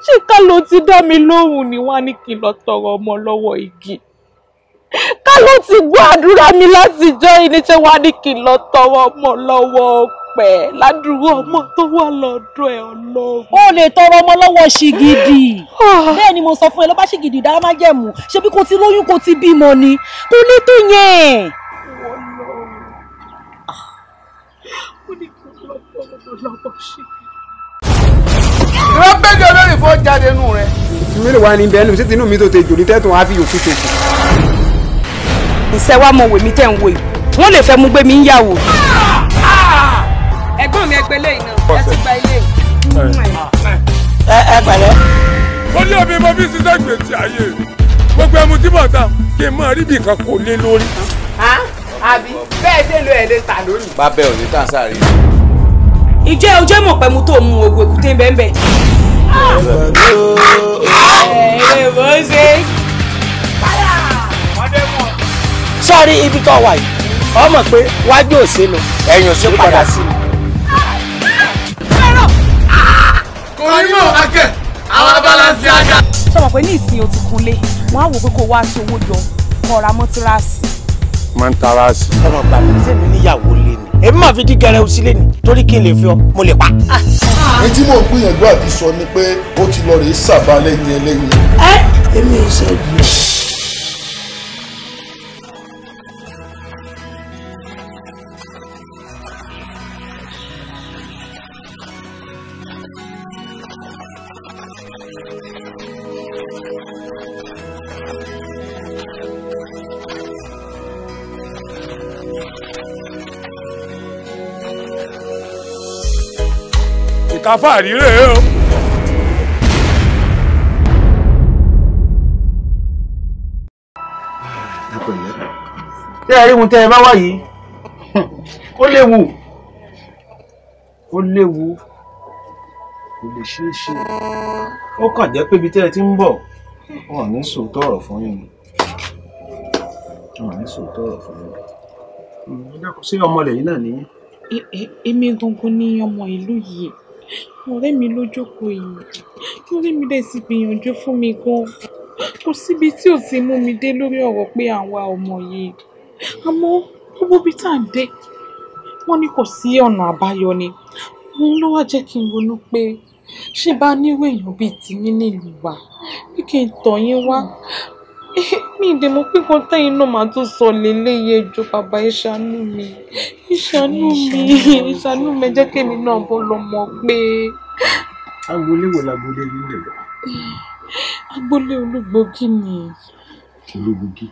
Speaker 15: ṣé ká ló ti dá mi lóhùn ni wọ́n á ní kí n lọ tọrọ ọmọ lọ́wọ́ igi ká ló ti gbọ́ àdúrà mi látijọ́ yìí ní ṣé wọ́n á ní kí n lọ tọrọ ọmọ lọ́wọ́ ọpẹ́ ládùúgbò ọmọ tó wà lọ́dọ̀ ẹ̀ Ọlọ́run.
Speaker 18: ó lè tọrọ ọmọ lọ́wọ́ ṣìgìdì bẹ́ẹ̀ ni mo sọ fún ẹ ló bá ṣìgìdì dára má jẹ̀mú ṣebí kò ti lóyún kò ti bímọ ni kò ní tó yẹn.
Speaker 19: ìrọ́pẹ́jọ lórí fọ́ jáde nù rẹ.
Speaker 20: ìfúnmílẹ̀ wa ní bẹ́ẹ̀ nù sí tinú mi tó te jòlí tẹ́tùn á fi yòókù tó kù.
Speaker 21: ìṣẹ́ wa mọ wèmí tẹ́ ń wo yìí wọ́n lè fẹ́ mú gbé mi ń yàwó. ẹ̀gbọ́n mi ẹgbẹ́ lẹ́yìn náà ẹ ti gba ilé.
Speaker 19: ẹ pẹ̀lẹ́
Speaker 16: ó ní omi mo fi ṣiṣẹ́ gbèsè ayé gbogbo ẹmu tí mo ta kí n máa rí bí nǹkan kò lé lórí.
Speaker 21: àbí bẹ́ẹ̀ ṣe lo ẹ̀ lè tà lónìí.
Speaker 14: bábẹ́ ò ní tàn sáré.
Speaker 21: ìjẹ́ ojú mọ̀ pé mo tó mu oògùn èkúté bẹ́ẹ̀ ẹ bó ṣe.
Speaker 2: sọ́ọ́rí ibi tó wà yìí ọmọ pé wájú òsínú ẹ̀yìn òsín padà sí i.
Speaker 19: kò ní mọ̀ akẹ́ àwọn abáláṣí ajá.
Speaker 21: sọ̀rọ̀ pé ní ìsìn o ti kunlé wọ́n á wò pé kó wá aṣọ owó jọ kó ra mọ́tírasì.
Speaker 16: mọ́tírasì.
Speaker 2: ọmọ gbà mí sẹ́mi níyàwó lé ni èmi máa fi dí gẹrẹ òsì lé ni torí kí n lè fi ọ mo lè pa.
Speaker 1: ní tí mò ń gbìyànjú àti sọ ni pé ó ti lọ rèé sábà lẹ́yìn ẹlẹ́yìn.
Speaker 2: èmi ò ṣe jù.
Speaker 16: ìkàfàrí rèé o.
Speaker 7: tẹ́ ẹ rí ohun tẹ́ ẹ bá wá yìí ó léwu kò lè ṣeé ṣe ó kàn jẹ́ pé ibi tẹ́ ẹ ti ń bọ̀ wọn ò ní sòótọ́ ọ̀rọ̀ fún yín ṣé ọmọ lẹ́yìn náà nìyí.
Speaker 15: èmi gangan ní ọmọ ìlú yìí ọ̀rẹ́ mi ló jókòó yìí ọ̀rẹ́ mi dẹ̀ sì gbìyànjú fún mi gan kò síbi tí ò ti mú mi dé lórí ọ̀rọ̀ pé àwa ọmọ yìí àmọ́ gbogbo bí tá à ń dé wọ́n ní kò sí ọ̀nà àbáyọ ni òun ló wá jẹ́ kí n ronú pé ṣé bá nírú èèyàn bíi tiyín nílùú wa bí kí n tọ̀ yín wá mi ìdè mọ̀ pé kan tẹ́yìn náà máa tún sọ lélẹ́yẹ ẹjọ́ bàbá ẹ ṣàánú mi jẹ́ kémi náà bọ́ lọ́mọ pé.
Speaker 7: agboolé wo lagboolé nílé lọ.
Speaker 15: agboolé olúgbòógì ni.
Speaker 7: olúgbòógì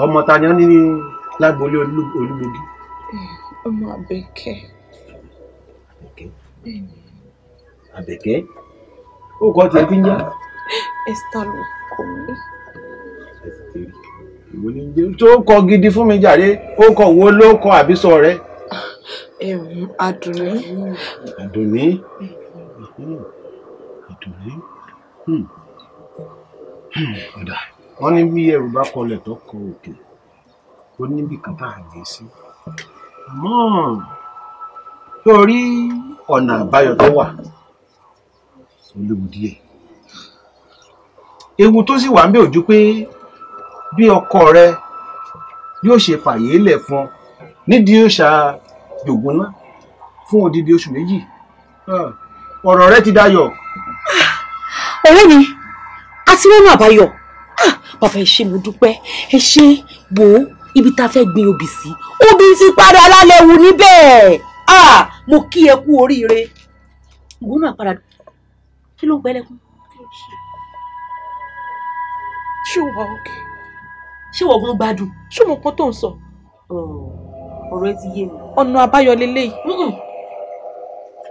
Speaker 7: ọmọ ta ni wọn ní lágboolé olúgbòógì.
Speaker 15: ọmọ Àbẹ̀kẹ́.
Speaker 7: Àbẹ̀kẹ́ ó kọ́ tiẹ̀ fi ń já.
Speaker 15: Esther ló kọ́ mi.
Speaker 7: ìwọ ni jẹ́ tó kọ gidi fún mi jàre ó kọ wo ló kọ àbísọ rẹ.
Speaker 15: Àdùnní.
Speaker 7: Àdùnní. ọ̀dà wọ́n ní bí ẹrù bá kọlẹ̀ tó kọ òkè ó níbi kan tá à ń gbé sí. torí ọ̀nà àbáyọ tó wà ó léwu díẹ̀. ewu tó sì wà ń bẹ ojú pé bí ọkọ rẹ yóò ṣe fàyè lẹ̀ fún ọ nídìí òòṣà jògùn náà fún odidi oṣù méjì ọ̀rọ̀ rẹ ti dayọ̀.
Speaker 18: ọ̀rẹ́ mi àti wọnú àbáyọ bàbá ẹ ṣé mo dúpẹ́ ẹ ṣé wò ó ibi tá a fẹ́ gbin obì sí obì ti padà lálẹ́ wù níbẹ̀ mo kí ẹ kú oríire ìwọ náà padà kí ló ń pẹ́ lẹ́kún.
Speaker 15: ṣé o wà òkè.
Speaker 18: ṣé wọ́n gbọ́n gbádùn.
Speaker 15: ṣé o mọ̀ pọ́n tó ń sọ.
Speaker 18: ọ̀rọ̀ ẹ ti yé mi.
Speaker 15: ọ̀nà àbáyọ lélẹ́yìí.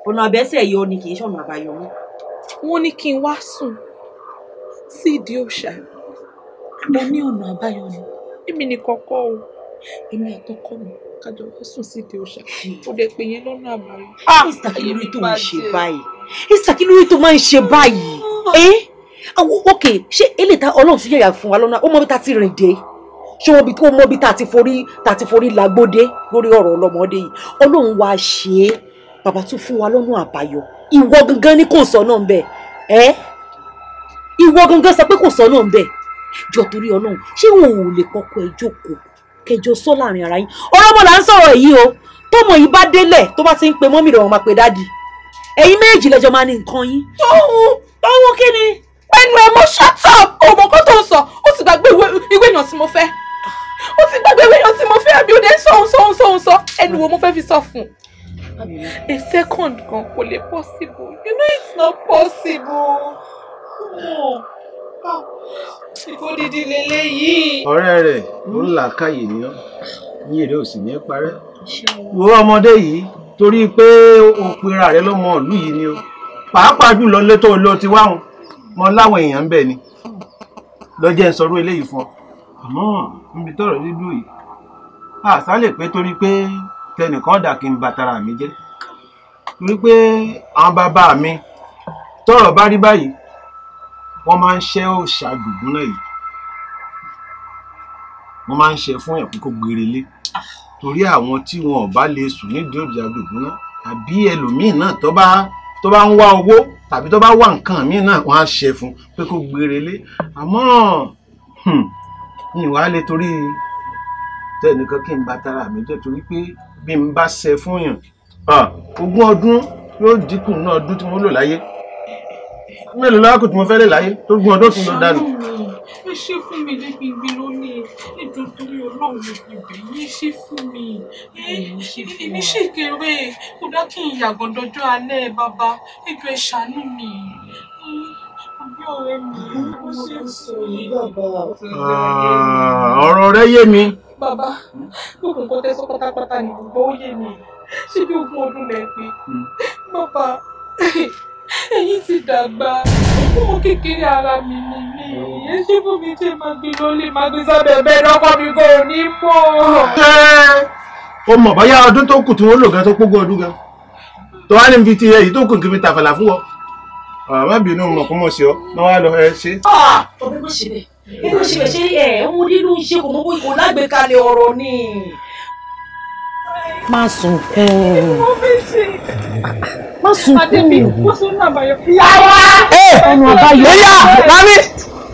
Speaker 18: ọ̀nà àbẹ́sẹ̀ yọ ni kì í ṣọ̀nà àbáyọ mọ́.
Speaker 15: wọ́n ní kí n wá sùn sí ìdí òòṣà. mo ní ọ̀nà àbáyọ ni èmi nìkan kọ́ o èmi àtọkọ mi kájọ wá sùn sí ìdí òòṣà ó dẹ̀ pé yẹn lọ́nà àbáyọ.
Speaker 18: Esther kí lórí tó máa ń ṣe báyìí Esther kí lórí tó máa ń ṣe báyìí ok ṣé eléta Ọlọ́run tún yẹ̀yà fún wa lọ́nà ó mọ bí ta ti rìn dé ṣé ó mọ bí ta ti forí lágbódé lórí ọ̀rọ̀ ọlọ́mọdé yìí Ọlọ́run wá ṣe é bàbá tún fún wa lọ́nà àbáyọ ìwọ gangan ní kò sọ náà ń bẹ ìwọ gangan sọ pé kò sọ náà ń bẹ jọ torí Ọlọ́run ṣé wọn ò lè kọkọ ẹ jókòó kẹjọ sọ láàrin ara yín ọ̀rọ̀ ọmọ là ń sọ̀rọ̀ yìí o tọmọ yìí bá délẹ̀ tó bá ti ń pe mọ́mì rẹ̀ wọ́n máa pe dádì ẹ̀yin méjì lẹ́jọ́ máa ní nǹkan yín.
Speaker 15: tóun kí ni ẹnu ẹ mọ shut up ọmọ kan tó ń sọ ó ti gbàgbé ìwé èèyàn tí mo fẹ́ ó ti gbàgbé ìwé èèyàn tí mo fẹ́ àbí ó dé sọ ẹnu wo mo fẹ́ fi sọ fún a second kan kò lè possible you know it's not possible. ìfòdìdì lélẹ́yìí.
Speaker 7: ọ̀rẹ́ rẹ̀ ló ń là káyè ní ọ́ ní èrè ò sì ní parẹ́ wo ọmọdé yìí torí pé o pera rẹ lọ́mọ ìlú yìí ni o pàápàá jùlọ létò ló ti wáhùn mo láwọn èèyàn ń bẹ̀ ni lọ́jọ́ ń sọ̀rọ̀ eléyìí fún ọ àmọ́ níbi tọ́rọ̀ dídú yìí àṣà lè pé torí pé tẹnìkan dà kí n ba tara mi jẹ́ torí pé àwọn bàbá mi tọ́rọ̀ bá rí báyìí wọ́n máa ń ṣe òòṣà gbùngbùn náà yìí wọ́n máa ń ṣe fún ẹ̀kú kó gbèrèlé torí àwọn tí wọn ò bá lè sùn nídìí òòṣà gbùngbùn náà àbí ẹlòmíín náà tó bá ń wá owó tàbí tó bá wá nǹkan míì náà wọ́n á ṣe fún pé kó gbèrèlé àmọ́ ìwà lè torí tẹnìkan kí n bá tara mi jẹ́ torí pé bí n bá ṣe fún yàn 20 ọdún yóò dínkù náà ọdún tí mo lò láyé mélòó lákò tí mo fẹ́ lè láyé tó 20 ọdún tí mo dànù.
Speaker 15: ẹ ṣe fún mi débi ibi lónìí ètò torí Ọlọ́run ìbí yìí ṣe fún mi èmi ṣì kéré kò dá kí n yàgàn dọjọ́ alẹ́ bàbá ètò ẹ ṣàánú mi àbí ọ̀rẹ́ mi ó ṣe fún mi.
Speaker 7: ọ̀rọ̀ rẹ yé mi.
Speaker 15: Bàbá, gbogbo nǹkan tẹ́ sọ pátápátá ni gbogbo ó yé mi. Ṣé bí 20 ọdún lẹ pé? Bàbá, ẹ̀yin ti dàgbà. Ọmọ kékeré ara mi ni mí. Ẹ ṣe fún mi jẹ́ máa gbé lọ́lé, máa gbé sábẹ́ bẹ́ẹ̀ lọ́kọ́ mi kò ní mọ̀.
Speaker 7: O mọ̀ bóyá ọdún tó kù tí wọ́n lò gan tó pógún ọdún gan. Tó wá ní fi ti èyí tó kù kí fi tàfàlà fún ọ. Má bínú mọ̀ kó mọ̀ sí ọ, má wá lọ ẹ ṣe.
Speaker 18: Ọbẹ̀ bó ṣe bẹ̀. Bó ṣe bẹ̀ ṣe ọmọdé ló ń ṣe kò mọ́ bó ikò lágbèékalẹ̀ ọ̀rọ̀ ni. Má sunkún. Má sunkún.
Speaker 15: Adébí, ó sún náà báyọ̀.
Speaker 18: Ìyàwó! Ọ̀nà àbáyọ.
Speaker 7: Ìyá! Mami!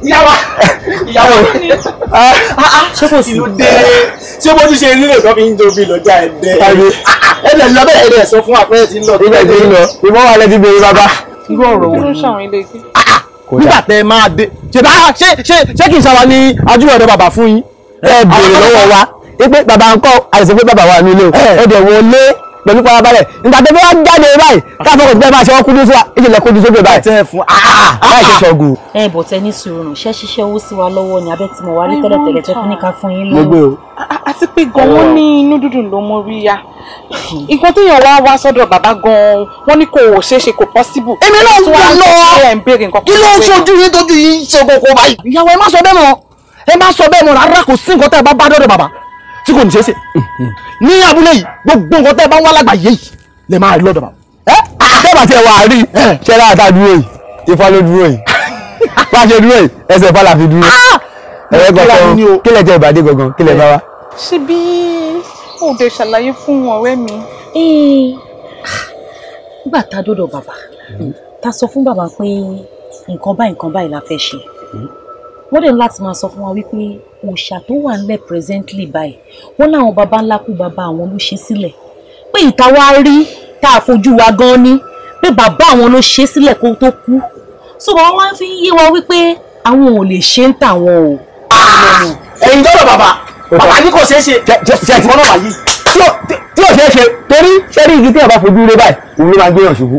Speaker 7: Ìyàwó! Ìyàwó!
Speaker 18: Ṣé kò sí?
Speaker 7: Ṣé bó ti ṣe rí lè tọ́ fi ń dobi lọ́jà ẹ̀dẹ́? Ẹ̀dẹ̀ lọ bẹ́ẹ̀ ẹ̀dẹ̀ sọ fún àpẹẹrẹ tí ń lọ.
Speaker 11: Ibẹ̀ tí ń lọ, ìmọ̀ wà lẹ́tí bèrè bàbá.
Speaker 18: Irú ọ̀rọ̀ wo
Speaker 15: ló ń ṣàwọn ilé igi?
Speaker 7: Nígbà tẹ máa dé ṣé kì í ṣàwa ní ajúwọ̀ ọ̀dọ̀ bàbá fún yín.
Speaker 11: Ẹ bèrè lọ́wọ́ wa pé bàbá ń kọ́ àìsàn pé bàbá wà nílé o ẹ̀dẹ̀ wọlé pẹ̀lú parabalẹ̀ nígbà tó fi wá jáde báyìí káfọ́ kò tẹ́ máa ṣe wọ́n kúndú sí wa ìjìnlẹ̀ kúndú sókè báyìí.
Speaker 7: Tẹ́ fún
Speaker 11: láì ṣe ṣọ́gun.
Speaker 18: Bọ̀ tẹ ní sùúrù ṣẹ́ ṣiṣẹ́ owó sí wa lọ́wọ́ ni abẹ́ tí mo wá rí tẹ́lẹ̀tẹ́lẹ̀ tó fi ní ká fún yín
Speaker 11: mo gbé o.
Speaker 15: Àti pé gan wọ́n ní inú dídùn ló mọ rí ya. Nǹkan téèyàn wá sọ́dọ̀ bàbá gan wọ́n ní kò ṣeé ṣe kò possible.
Speaker 7: Èmi náà ń gbà lọ kí ló ń ṣojú yín tójú yín ṣe kókó báyìí. Ìyàwó ẹ má sọ bẹ́ẹ̀ mọ́ ẹ má sọ bẹ́ẹ̀ mọ́ rárá kò sí nǹkan tẹ́ ẹ bá bá dọ́dọ̀ bàbá tí kò ní ṣeé ṣe. Ní abúlé yìí gbogbo nǹkan tẹ́ ẹ bá ń wá lágbàáyé yìí lè máa rí lọ́dọ̀ bàbá.
Speaker 11: Ṣé bàtí ẹ wà á rí ṣẹlá àtà dúró yìí Ifá ló dúró yìí bá ṣe dúró yìí ẹsẹ̀ Ifá la fi dúró. Ẹ̀rẹ́ gbọ̀ngàn kí lẹ jẹ́ ìbàdí gangan kí lẹ bá wa.
Speaker 15: Ṣé bí òde ṣàlàyé fún ọ̀rẹ́ mi?
Speaker 18: Nígbà tá a dọ́dọ̀ bàbá ta sọ fún bàbá pé nǹkan báyìí la fẹ́ ṣe wọ́n dẹ̀ láti máa sọ fún wa wípé òòṣà tó wà nílẹ̀ presently báyìí wọ́n láwọn baba ńlá kú bàbá àwọn ló ṣe sílẹ̀ pé ìta wa rí tá a fojú wa gan ni pé bàbá àwọn ló ṣe sílẹ̀ kó tó kú so wọ́n wá fi yé wa wípé àwọn ò lè ṣe ń tà wọn o.
Speaker 7: Ẹ̀yin dọ́dọ̀ bàbá ní kò ṣeé ṣe jẹ́ ti wọ́n náà wáyé
Speaker 11: tí ò ṣeé ṣe torí ṣẹ́rí igi tí ẹ bá fojú rẹ báyìí òun ló máa gbé yàn ṣubú.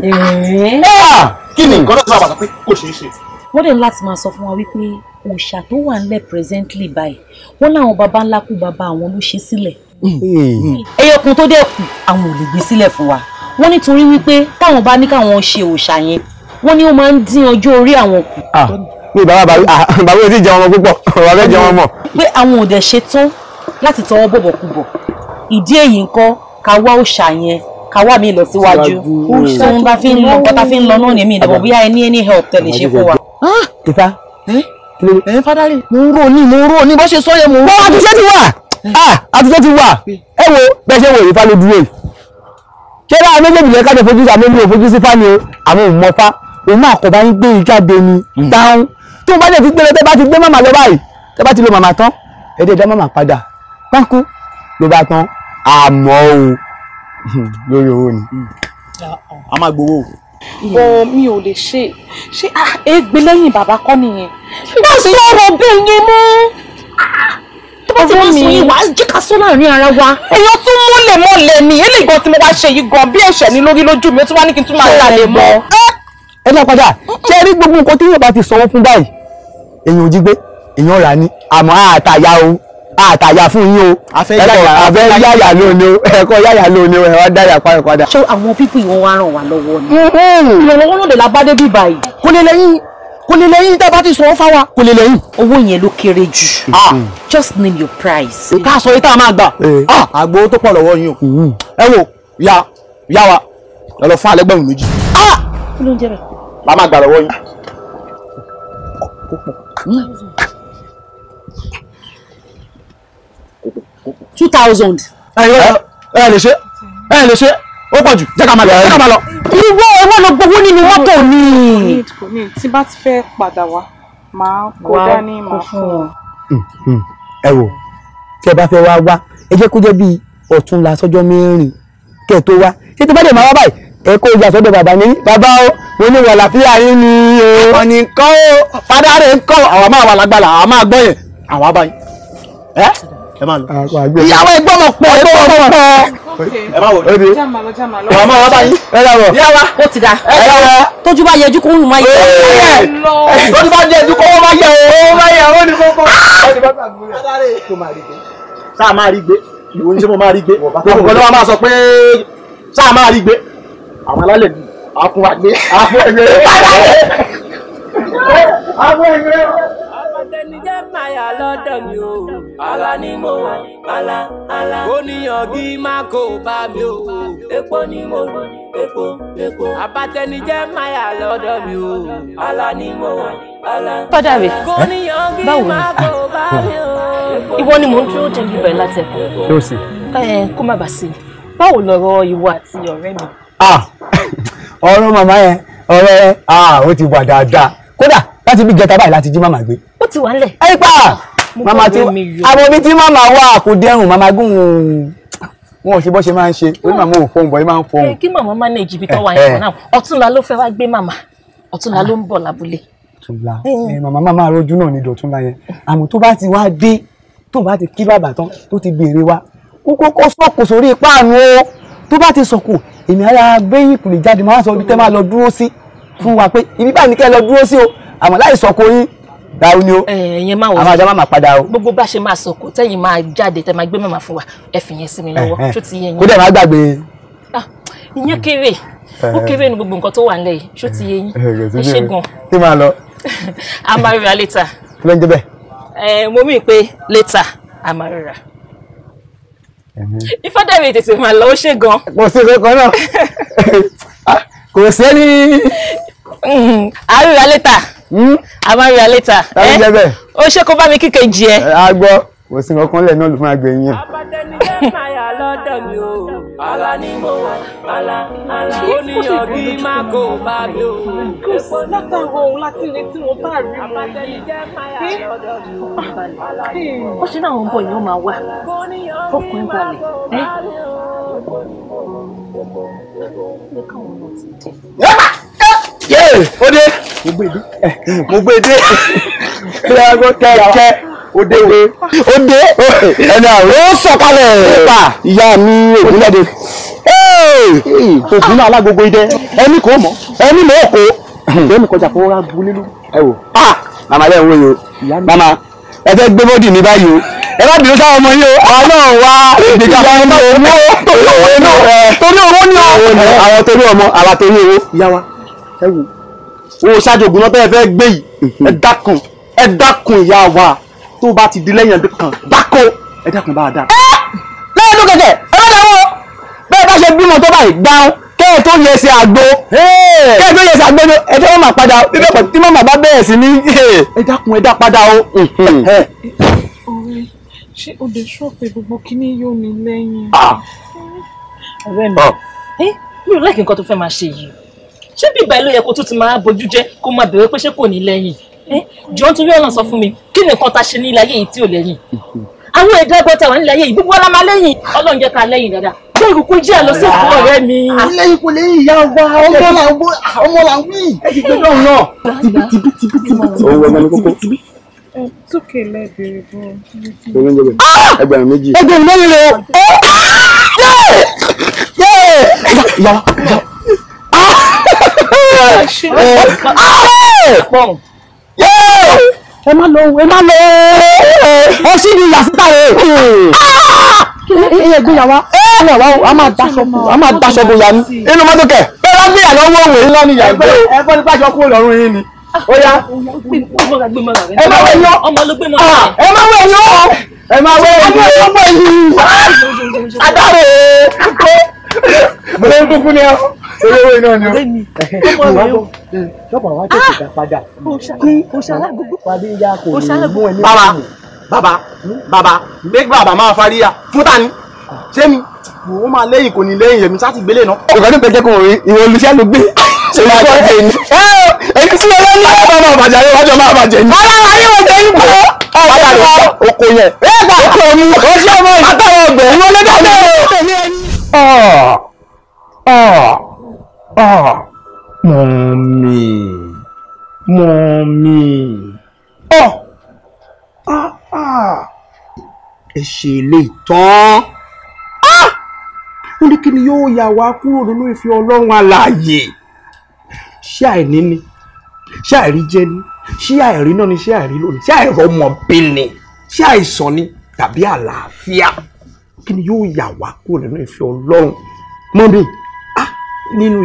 Speaker 7: Kí ni nǹkan náà tó bá sọ pé kò ṣeé ṣe.
Speaker 18: Wọ́n dẹ̀ láti máa sọ fún wa wípé òòṣà tó wà nílẹ̀ presently báyìí wọ́n láwọn baba ńlá kú bàbá àwọn ló ṣe sílẹ̀. Ẹyọkun tó dẹ̀ kù àwọn ò lè gbé sílẹ̀ fún wa wọ́n nítorí wípé táwọn bá ní káwọn ṣe òòṣà yẹn wọ́n ní ó máa ń dín ọjọ́ orí àwọn kù.
Speaker 11: Mi bàbá ò tí ì jẹun ọmọ púpọ̀ bàbá fẹ́ jẹun ọmọ.
Speaker 18: Pé àwọn ò dẹ̀ ṣe tán láti tọwọ́ bọ̀bọ̀ kú bọ̀ ìdí èyí ńkọ́ ká wá òòṣà yẹn ká wá mi lọ síwájú tó ń bá fi ń lọ nǹkan tá fi ń lọ náà ní èmi ìdàbọ̀ bóyá ẹ ní any help tẹ̀lé ṣe fún wa.
Speaker 11: Ifá
Speaker 7: fádárì mo ń rò ní bó ṣe sọ yẹn mo ń rò.
Speaker 11: Àtúnṣe ti wà àtúnṣe ti wà ẹ wo bẹ́ẹ̀ ṣe wo Ifá ló dúró yìí ṣé láàrin méjèèjì lẹ́ka tó fojú sí àmì mi ò fojú sí fáni o àmì ò mọ fá òun máa kọ̀ bá ń gbé ìjáde ni dáhùn tó bá dẹ̀ ti gbé tẹ́ bá ti gbé màmá lọ báyìí tẹ́ bá ti lo màmá tán ẹ̀dẹ̀ dá màmá padà pákó ló bá tán àmọ́ o lórí owó ni.
Speaker 7: A máa gbowó.
Speaker 15: Bọ̀ mi ò lè ṣe égbé lẹ́yìn bàbá kọ́ nìyẹn.
Speaker 18: Bá sọ̀rọ̀ bẹ́ẹ̀ yẹn mọ́. Tó bá ti wọ́n sọ yìí wá jẹ́ ká sọ láàrin ara wa.
Speaker 15: Èèyàn tún mọ́lẹ̀ ni eléyìí gan tí mo wá ṣe yìí gan bí ẹ̀ṣẹ̀ ní lórí lójú mi ó tún wá ní kí n tún máa dalẹ̀ mọ́.
Speaker 11: Ẹ náà padà ṣe rí gbogbo nǹkan tí yóò bá ti sanwó fún báyìí èèyàn ò jí gbé èèyàn rà ní àmọ́ àtàyà fún yín o àfẹ́ yáyà lónìí o ẹ̀kọ́ yáyà lónìí o ẹ̀ wá dáyà padà.
Speaker 18: Ṣé àwọn pípù ìwọ̀n wa ràn wá lọ́wọ́ ni? Ìrànlọ́wọ́ náà lè la bá dé bí báyìí.
Speaker 7: Kò lè lẹ́yìn
Speaker 4: kò lè lẹ́yìn tẹ́ bá ti sọ fáwa kò lè lẹ́yìn.
Speaker 18: owó yẹn ló kéré jù. just name your price.
Speaker 4: ká sọ yìí tá a máa gbà. àgbo tó pọ̀ lọ́wọ́ yín o. ẹ wo yá wa ẹ lọ fún alẹ́gbẹ̀rún méjì.
Speaker 18: kí ló ń jẹ́ bẹ́ẹ̀.
Speaker 4: bá a máa gbà lọ́wọ́ yín.
Speaker 18: 2,000.
Speaker 4: ẹ lè ṣe ó pọ̀ jù jẹ́ ká máa lọ.
Speaker 18: ìwọ lọ gbowó nínú mọ́tò ni.
Speaker 15: tí bá ti fẹ́ padà wá máa kó dání máa fún wọn.
Speaker 20: ẹ wò tí ẹ bá fẹ́ wá ẹ jẹ́ kó jẹ́ bíi ọ̀túnla sọ́jọ́ mẹ́rin kẹ́ ẹ tó wá ṣé tí bá dé máa wá báyìí ẹ kó ìjà sọ́dọ̀ bàbá ní bàbá o mo ní wà láfíà yín ni o.
Speaker 4: ọ̀nì kan ó padà rẹ̀ ń kọ́ àwa máa wà lágbára àwa máa gbọ́ yẹn àwa báyìí. ẹ máa lọ. ìyàwó ẹgbọ́n mọ̀ pọ̀ ẹ máa wò ó di. àwa máa wá báyìí. ẹ lọ wọ.
Speaker 18: yàrá ó ti dà. tójú bá yẹjú kó ń máa yẹ.
Speaker 4: tójú bá yẹjú kó ń máa yẹ o. ó máa yẹ ó ní kókó. sáà máa rí gbé ìwọ ní sẹ́ mo máa rí gbé. gbogbo ọ̀dọ́ wa máa sọ pé sáà máa rí gbé. àwọn alálẹ̀ bí àfún wa gbé. àfún ẹgbẹ́. àfún ẹgbẹ́.
Speaker 3: Àtẹnijẹ́ máyà lọ́dọ̀ mi o, ara ni mo wà, ala. Oníyàngí má kó bá mi o, epo ni mo lò, epo. Àbátẹnijẹ́ máyà lọ́dọ̀ mi o, ala ni mo wà, ala.
Speaker 18: Fọ́dà rẹ̀, báwo ni? Ìwọ ni mò ń dúró jẹ́ bíbẹ̀ látẹ̀kọ̀.
Speaker 20: Yóò sì.
Speaker 18: Kó má bàa sí i. Báwo lọ̀rọ̀ ìwọ àti ọ̀rẹ́ mi?
Speaker 20: Ọ̀rọ̀ màmá yẹn, ọ̀rẹ́ yẹn, ó ti wà dáadáa. Kódà láti bí gẹta báyìí láti jí màmá gbé.
Speaker 18: Ó ti wà nílẹ̀.
Speaker 20: ẹ pa màmá tí àwọn ibi tí màmá wà kò dẹrùn màmá gùn wọn ò ṣe bó ṣe máa ń ṣe ó ní màmá ò fọhùn bọ̀ ẹ máa ń fọhùn.
Speaker 18: kí màmá manage ibi tó wà yẹn fún náà ọ̀túnla ló fẹ́ wá gbé màmá ọ̀túnla ló ń bọ̀ lábúlé.
Speaker 20: ọ̀túnla màmá máa rojú náà ní dọ̀túnla yẹn àmọ́ tó bá ti wá dé tó bá ti kí bàbá tán tó ti béèrè wa kókó sọ̀kò sórí páànù o tó bá ti sọ̀kò èmi ara gbẹ̀yìn kùlì jáde máa sọ ibi tẹ́ máa lọ dúró sí fún wa pé ibi báyìí ní kẹ́ lọ dúró sí o àmọ́ láì sọ̀kò yín dáhùn ni o
Speaker 18: ẹ̀yin máa wọ̀
Speaker 20: àwọn àjọ máa padà o.
Speaker 18: gbogbo bá ṣe máa sọ̀kò tẹ́yìn máa jáde tẹ́ máa gbé màmá fún wa ẹ fi yẹn sí mi lọ́wọ́ tó ti yẹ yín.
Speaker 20: kó dẹ̀ má gbàgbé.
Speaker 18: ìyẹn kéré ó kéré ní gbogbo nǹkan tó wà nílẹ̀ yìí ṣó ti yẹ yín ẹ ṣe gan.
Speaker 20: kí máa lọ.
Speaker 18: a máa ríra later.
Speaker 20: kí ló ń jẹ bẹ́ẹ̀.
Speaker 18: mo mí pé later a máa ríra. Ifádàrè tètè máa lọ ó ṣe gan.
Speaker 20: kò sí kankan náà kò sẹ́ni.
Speaker 18: a ríra later. a máa ríra later. ó ṣe kó bá mi kíkẹ́ jì ẹ.
Speaker 20: a gbọ́ kò sí kankan lẹ̀ náà ló máa gbẹ̀yìn yẹn.
Speaker 3: Àbátẹnijẹ́ máyà lọ́dọ̀ mi o, ara ni mo wà, ala. Oníyàngí má kó bá mi o.
Speaker 15: Kò sí látàwọn ohun láti ilé tí mo bá rí wọn.
Speaker 3: Àbátẹnijẹ́ máyà lọ́dọ̀ mi o, ala ni mo wà.
Speaker 18: ó ṣe náà wọn bọ̀ yẹn ó máa wà fọkùnrin balẹ̀.
Speaker 4: ó dé mo gbé dé kẹ́kẹ́ ó dé ẹni àwọn ó sọ̀kalẹ̀ pa ìyá mi ògúnlẹ̀dẹ̀ ògún náà alágogo idẹ ẹni kò mọ̀ ẹni mọ̀ òkò ẹni kọjá kó rà bu nínú. ẹ wò màmá bẹ́ẹ̀ ń wò yìí o màmá ẹ fẹ́ gbé bọ́dì ní báyìí o ẹ bá bìrì sáwọn ọmọ yìí o àwọn náà wá ìdíjà fún owó torí owó ní o àwọn torí ọmọ àwa torí owó. ìyá wa ẹ wò owó ṣáájú ògùn náà bẹ́ẹ̀ fẹ́ gbé yìí ẹ dákun ìyá wa tó bá ti di lẹ́yìn ẹbí kan dákó ẹ dákun bá a dá. lẹ́yìn tó kẹ̀kẹ́ ẹ bá dáwọ́ bẹ́ẹ̀ bá ṣe bímọ tó báyìí dáhùn kẹ́ ẹ tó yẹ ẹsẹ̀ àgbo kẹ́ ẹ tó yẹ ẹsẹ̀ àgbo ni ẹ jẹ́ wọ́n máa padà bíbẹ̀ pọ̀ tí màmá bá bẹ̀rẹ̀ sí ní ẹ dákun ẹ dá padà o.
Speaker 15: ọ̀rẹ́ ṣé o lè ṣọ́ọ̀pù gbogbo kíní yóò ní lẹ́yìn.
Speaker 18: ọ̀rẹ́ mi mi ò láìkí nǹkan tó fẹ́ máa ṣe yìí ṣé bíbá ẹ ló yẹ kó tún ti máa bójú jẹ́ kó máa bẹ̀rẹ̀ pé ṣé kò ní lẹ́yìn jọ nítorí ọ̀nà sọ fún mi kí ni nǹkan ta ṣe ní ilé ayé yìí tí ò lẹ́yìn àwọn ẹ̀dá ẹgbọ́ta wà nílé ayé yìí gbogbo ọlá máa lẹ́yìn Ọlọ́run jẹ́ ká lẹ́yìn dáadáa gbọ́rù kó jẹ́ lọ sí ìkú ọ̀rẹ́ mi.
Speaker 4: lẹ́yìn kò lẹ́yìn ìyá wa ọmọ là ń wí ẹ ti gbé náà náà tibí.
Speaker 15: tókè lẹ́bẹ̀rẹ̀ bọ́.
Speaker 20: ẹgbẹ̀rún méjì.
Speaker 4: ẹgbẹ̀rún méjì lè o. ẹ má lọ ẹ sì ní ìyàsíta rẹ ẹ gbé yàwá a máa daṣọ bóyá ní inú mọ́tò kẹ bẹ́ẹ̀ bá gbé yàrá owó òwe ńlá ní ìyàgbé ẹ fọ́ ní pàṣẹ kúrò lọ́rùn yín ni ó yá ẹ má wẹ̀ yọ
Speaker 21: ọmọ ló gbé mọ́
Speaker 4: ẹ má wẹ̀ yọ ẹ má wẹ̀ yọ ọmọ yìí adáre mo lè kúkú ní ọ olówó iná ni o ṣọ́pọ̀ àwọn àjẹsẹ̀ dá padà kí padì ya kò ní mú ẹni. bàbá make bàbá máa fariya fún tani ṣé mi mo máa lẹ́yìn kò ní lẹ́yìn èmi sáà ti gbélé náà. ìkànnì pẹ̀jẹ́ kò rí ìwọ olùṣẹ́ ló gbé ṣe máa jẹ́ ẹni. èyí sí ọlọ́ni ọ̀pọ̀ máa bàjẹ́ ayé wájú máa bàjẹ́ ni. ọlọ́run ayé wọ́n jẹ́ ipò ọ̀pọ̀ oko yẹn. ẹ̀ẹ́dà oko mi ó ṣe ọmọ yìí. àtàwọn ọgbẹ́ ìwọ ló dáná mọ̀mí ẹ ṣe ilé ìtàn ó ní kí ni yóò yà wá kúrò nínú ìfẹ́ ọlọ́run alààyè ṣé àìní ni ṣé àìrí jẹ ni ṣé àìrí náà ni ṣé àìrí lónìí ṣé àìrọ́mọbí ni ṣé àìsàn ni tàbí àlàáfíà kí ni yóò yà wá kúrò nínú ìfẹ́ ọlọ́run mọ́mí nínú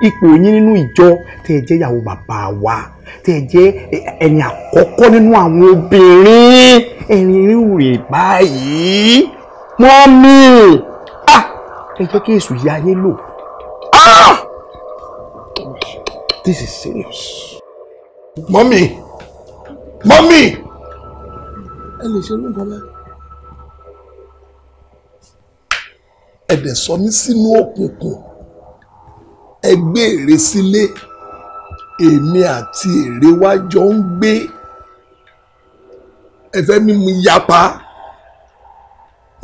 Speaker 4: ipò yín nínú ìjọ tẹ́ ẹ jẹ́ ìyàwó bàbá wa tẹ́ ẹ jẹ́ ẹni àkọ́kọ́ nínú àwọn obìnrin ẹ̀rín rè báyìí mọ́mí ẹ jẹ́ kí èṣù yá ayé lò this is serious.
Speaker 1: mọ́mí ẹ lè ṣe ní nǹkan bẹ́ẹ̀ ẹ dẹ̀ sọ mí sínú òkùnkùn ẹ gbé ère sílé èmi àti ère wa jọ ń gbé ẹ fẹ́ mímú yapa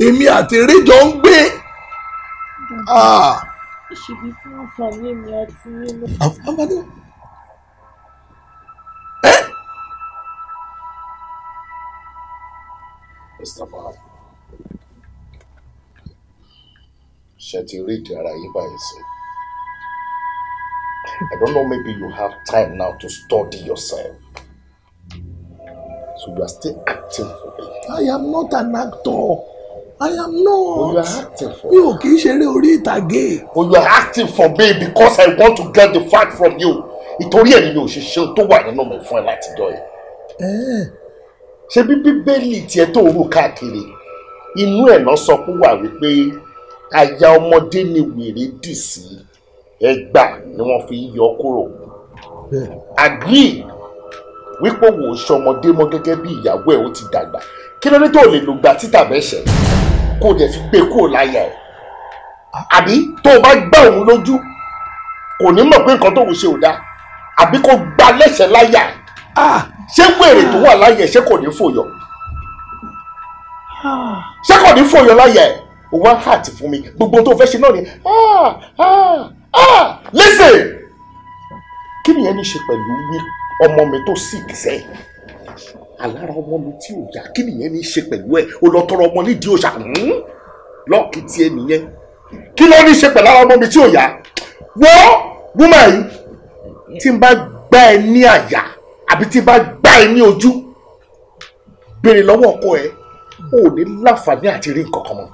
Speaker 1: èmi àti ère jọ ń gbé.
Speaker 5: ìṣèbí fún àǹfààní èmi àti nínú.
Speaker 1: àǹfààní
Speaker 6: Mr. Bob, ṣe ti rí ìdí ara yín báyìí sí. I don't know, maybe you have time now to study yourself. So you are still acting for me.
Speaker 1: I am not an actor. I am not.
Speaker 6: But you are acting for
Speaker 1: me. Mi ò kì í ṣeré orí ìtàgé.
Speaker 6: But you are acting for me because I want to get the fact from you. Ìtorí ẹ̀ ni mi ò ṣe ṣe tó wà nínú mi fún ẹ láti jọ ẹ̀. Ṣé bí Bíbélì tiẹ̀ tó rú káàkiri, inú ẹ̀ náà sọ pé wà wípé aya ọmọdé ni wèrè dì sí. Ẹgbà ni wọ́n fi yọ kúrò. Agree wípé wò ó ṣọmọdé mọ́ gẹ́gẹ́ bí ìyàwó ẹ̀ ó ti dàgbà. Kí ló dé tó lè lò gba títà bẹ́ṣẹ̀ kó o dẹ̀ fi gbé kúrò láyà ẹ̀? Àbí tó o bá gbá òun lójú kò ní mọ̀ pé nǹkan tó ń ṣe ò dáa. Àbí kó gba lẹ́sẹ̀ láyà ẹ̀. Ṣé wèrè tó wà láyà ẹ̀ ṣé kò ní fòyọ̀? Ṣé kò ní fòyọ̀ láyà ẹ̀? O wá hàtì fún mi gbogbo tó fẹ́ ṣe náà ni listen kí nìyẹn ní ṣe pẹ̀lú ọmọ mi tó sì gbèsè alára ọmọ mi tí ò yá kí nìyẹn ní ṣe pẹ̀lú ẹ̀ o lọ tọrọ ọmọ nídìí òòṣà lọ́ọ̀kì tí ẹ nìyẹn kí ló ní ṣe pẹ̀lú ara ọmọ mi tí ò yá wọ́n wúmọ̀ yìí tí n bá gbá ẹ ní àyà àbí tí n bá gbá ẹ ní ojú béèrè lọ́wọ́ ọkọ ẹ ò ní láǹfààní àti rí nǹkan kan mọ́.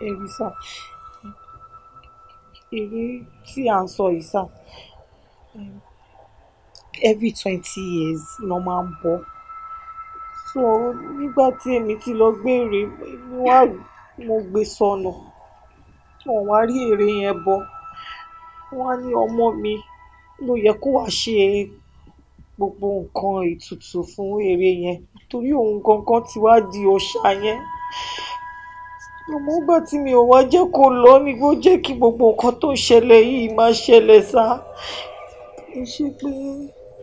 Speaker 5: Èrí sá, èrè tí à ń sọ yìí sá, every 20 years ló máa ń bọ̀. So nígbà tí èmi ti lọ gbé èrè mo gbé sọnù, wọ́n wá rí èrè yẹn bọ̀. Wọ́n á ní ọmọ mi ló yẹ kó wá ṣe gbogbo nǹkan ètùtù fún èrè yẹn torí òun gangan ti wá di òòṣà yẹn. Àmọ́ gbà tí mi ò wá jẹ́ kó lọ ni kó jẹ́ kí gbogbo nǹkan tó ṣẹlẹ̀ yìí máa ṣẹlẹ̀ sá. Ẹ ṣe pé.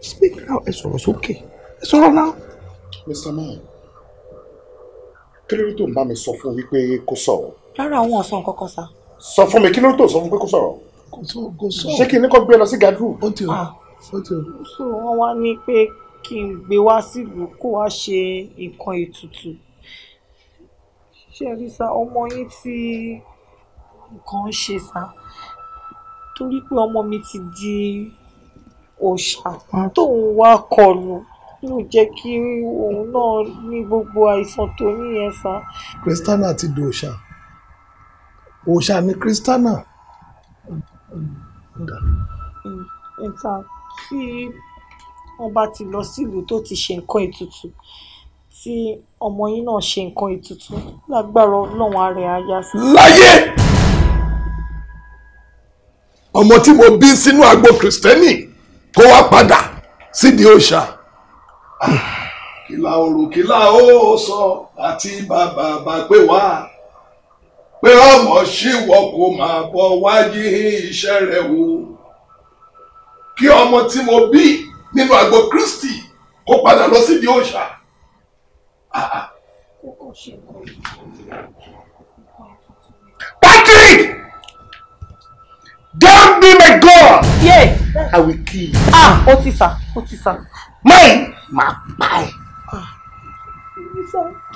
Speaker 1: Speak now, ẹ sọ̀rọ̀ sókè. Ẹ sọ̀rọ̀ now.
Speaker 6: Mr. Man, kí ló dé tó ń bá mi sọ fún wípé kó sọ̀rọ̀?
Speaker 5: Rárá àwọn ọ̀sán kankan sá.
Speaker 6: Sọ fún mi kí ló dé tó sọ fún pé kó sọ̀rọ̀?
Speaker 1: Kò sọ̀rọ̀.
Speaker 6: Ṣé kí n ní kó gbé lọ sí gàdúrù?
Speaker 1: Ó ti o.
Speaker 5: So wọ́n wá ní pé kí n gbé wá sílùú kó wá ṣe nǹkan ètùtù. Ṣé rí sá ọmọ yín tí nǹkan ń ṣe sá torí pé ọmọ mi ti di òòṣà tóun wá kọlù ló jẹ́ kí òun náà ní gbogbo àìsàn tó níyẹn sá.
Speaker 1: Christiana ti di òòṣà. òòṣà ni Kristana.
Speaker 5: Ìta tí wọ́n bá ti lọ sílùú tó ti ṣe nǹkan ètùtù tí ọmọ yín náà ṣe nǹkan ètùtù lágbára Ọlọ́run ààrẹ aya sí.
Speaker 1: láyé ọmọ tí mo bí sínú agbo Kristẹni kó wá padà sídìí òòṣà. kìlà òrò kìlà ó sọ àti bàbá bá pé wá pé ọmọ ṣíwọ kò máa bọ̀ wájú iṣẹ́ rẹ̀ wò kí ọmọ tí mo bí nínú agbo Kristi kó padà lọ sídìí òòṣà. Patrick! Damn me my God!
Speaker 5: Yeah.
Speaker 1: I will kill you.
Speaker 5: Ó ti sà.
Speaker 1: Mine! Máa pa ẹ́.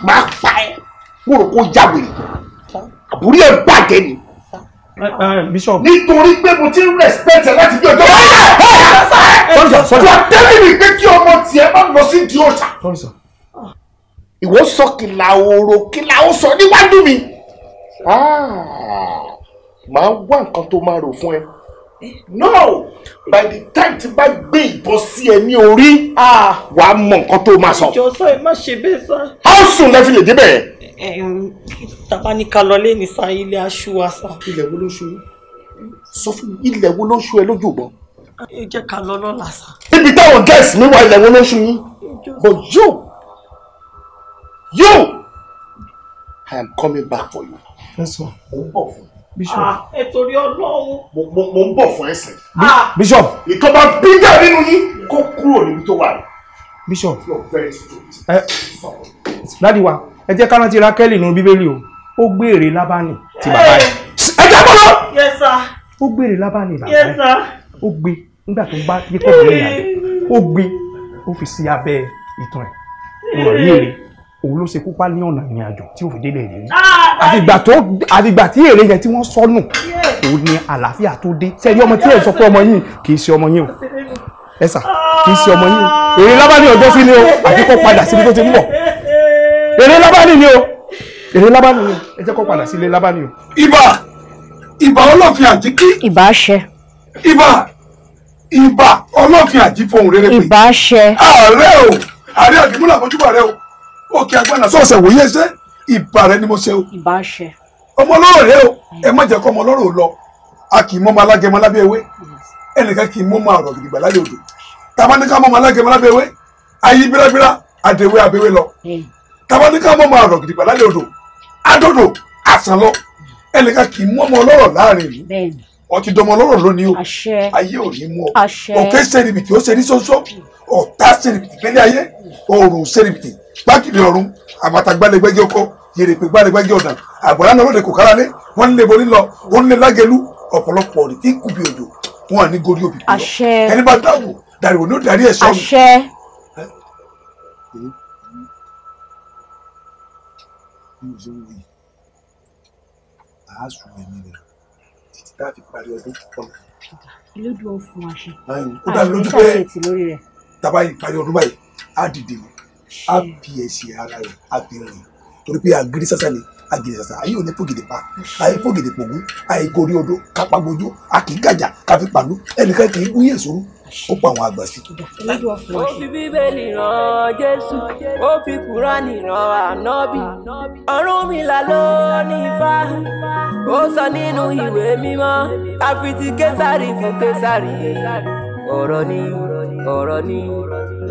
Speaker 1: Máa pa ẹ́. Mo rò kó jáwé. Àbúrí ẹ̀ bàjẹ́ ni.
Speaker 7: Bishop.
Speaker 1: Nítorí pé mo ti ń respect ẹ láti bí ọjọ́ báyìí. Sọ́jà tẹ́lẹ̀ mi pé kí ọmọ tiẹ̀ má lọ sí di ọ̀sà. Ìwọ sọ kìlà òrò kìlà ó sọ níwájú mi. Màá wá nǹkan tó máa rò fún ẹ. No, by the time tí bá gbé ìbọn sí ẹ ní orí wàá mọ nǹkan tó máa sọ.
Speaker 5: ìjọ sọ ẹ má ṣe bẹ́ẹ̀ sá.
Speaker 1: How soon lẹ fi lè débẹ̀?
Speaker 5: Tàbá ní ká lọ lé ní sa ilé aṣú wa sá.
Speaker 1: Ilẹ̀ wo ló ṣú yín? Sọ fún mi, ilẹ̀ wo ló ṣú ẹ lójú ìbọn?
Speaker 5: Ẹ jẹ́ ká lọ lọ́la sá.
Speaker 1: Ibi táwọn guests mi wá ilẹ̀ wo ló ṣú yín? But you, I am coming back for you.
Speaker 7: Yes, sir.
Speaker 1: Mo ń bọ̀ fún.
Speaker 7: Bishop.
Speaker 5: Ẹ torí Ọlọ́run.
Speaker 1: Mo ń bọ̀ fún ẹ̀sìn.
Speaker 7: Bishop.
Speaker 1: Ìjọba bíjà nínú yín kó kúrò níbi tó wà.
Speaker 7: Bishop.
Speaker 1: You are very stupid.
Speaker 7: Dádì wa, ẹ jẹ́ ká rántí Rákẹ́lì nínú Bíbélì o. Ó gbèrè Lábánì ti bàbá rẹ̀.
Speaker 1: Ẹ jẹ́ bọ́lá.
Speaker 5: Yes sir.
Speaker 7: Ó gbèrè Lábánì bàbá
Speaker 5: Yes
Speaker 7: rẹ̀.
Speaker 5: sir.
Speaker 7: Ó gbé nígbà tó bá Jacob rìn àjò. Ó gbé ó fi sí abẹ́ ìtàn ẹ̀. Ó rọ̀ ní èrè. Òun ló ṣekú pa ní ọ̀nà ìrìn àjò tí ò fi délé ìrírí. Àfìgbà tí èrè yẹn tí wọ́n sọnù òun ni àlàáfíà tó dé. Ṣé ẹni ọmọ tí ẹ sọ pé ọmọ yìí kì í ṣe ọmọ yìí o? Ẹ sà kì í ṣe ọmọ yìí o. Èrè Lábánì ọjọ́ sí ni o àti kó padà síbi tó ti ń bọ̀. Èrè Lábánì ni o. Èrè Lábánì ni o. Ẹ jẹ́ kó padà sílé Lábánì o.
Speaker 16: Ìbà ọlọ́fin àjíkí.
Speaker 21: Ìbà ṣẹ.
Speaker 16: Ìbà ọlọ́fin àjífohùn rere pé.
Speaker 21: Ìbà ṣẹ.
Speaker 16: Ààrẹ o ààrẹ àdìmúlà àmójúbà rẹ o. Òkè agbára sọ̀ọ̀sẹ̀ wòye ṣe ìbà rẹ ni mo ṣe o.
Speaker 21: Ìbà ṣẹ.
Speaker 16: Ọmọ ọlọ́rọ̀ rẹ o ẹ má jẹ́ kó ọmọ ọlọ́rọ̀ lọ a kì í mọ́ ọmọ alágẹmọ lábẹ́ ewé ẹnìkan kì í mọ́ ọmọ àrọ̀ gidigba lábẹ́ odò tàbá ní ká mọ́ ọmọ alágẹmọ lábẹ́ ewé ayé bírabíra àdèwé abẹ́wé lọ tàbá ní ká mọ́ ọmọ àrọ̀ gidigba lábẹ́ odò àdòdò àsàn lọ ẹnìkan kì í mọ́ ọmọ ọlọ́rọ̀ láàrin ìlú ọtí dọmọ ọlọ́rọ̀ lónìí o ayé ò ní mú ọ òkè sẹ́rìbìtì ó ṣe ní ṣoṣo ọ̀tá sẹ́rìbìtì gbélé ayé òòrùn sẹ́rìbìtì gbákìlì ọ̀run àbàtàgbálẹ̀gbẹ́gẹ́ ọkọ yèrèpè gbálẹ̀gbẹ́gẹ́ ọ̀dàn àgbàrá náà lóde kò kára lé wọ́n lé borí lọ wọ́n lé lágẹ̀lú ọ̀pọ̀lọpọ̀ ọ̀rẹ́ tí kú bí òjò wọn à ní gorí òbí lọ ẹni bá dáwò dàríwò ní ó darí ẹ̀ sọ́run. àásù ẹ̀mí rẹ̀ títí tá a fi parí ọdún púpọ̀.
Speaker 21: Ìlódù ó fún wa ṣe.
Speaker 16: Ó dá mi lójú pé tàbá yìí parí ọdún báyìí á dìde ni á fi ẹ̀sìn ara rẹ̀ á fi rìn torí pé àgírí sásá ni àgírí sásá ayé ò ní fògèdè pa ayé fògèdè pògún ayé gorí odó kápá gbojú a kì í gàjà káfí pàlú ẹnìkan kì í gún yẹn sóru ó pa àwọn àgbà sí.
Speaker 3: Ó fi Bíbélì rán Jésù, ó fi Kùránì rán Ànábì. Ọ̀rúnmìlà ló ní Ifá, ó sọ nínú ìwé mímọ́, ká fi ti Késárì fún Késárì. Ọ̀rọ̀ ni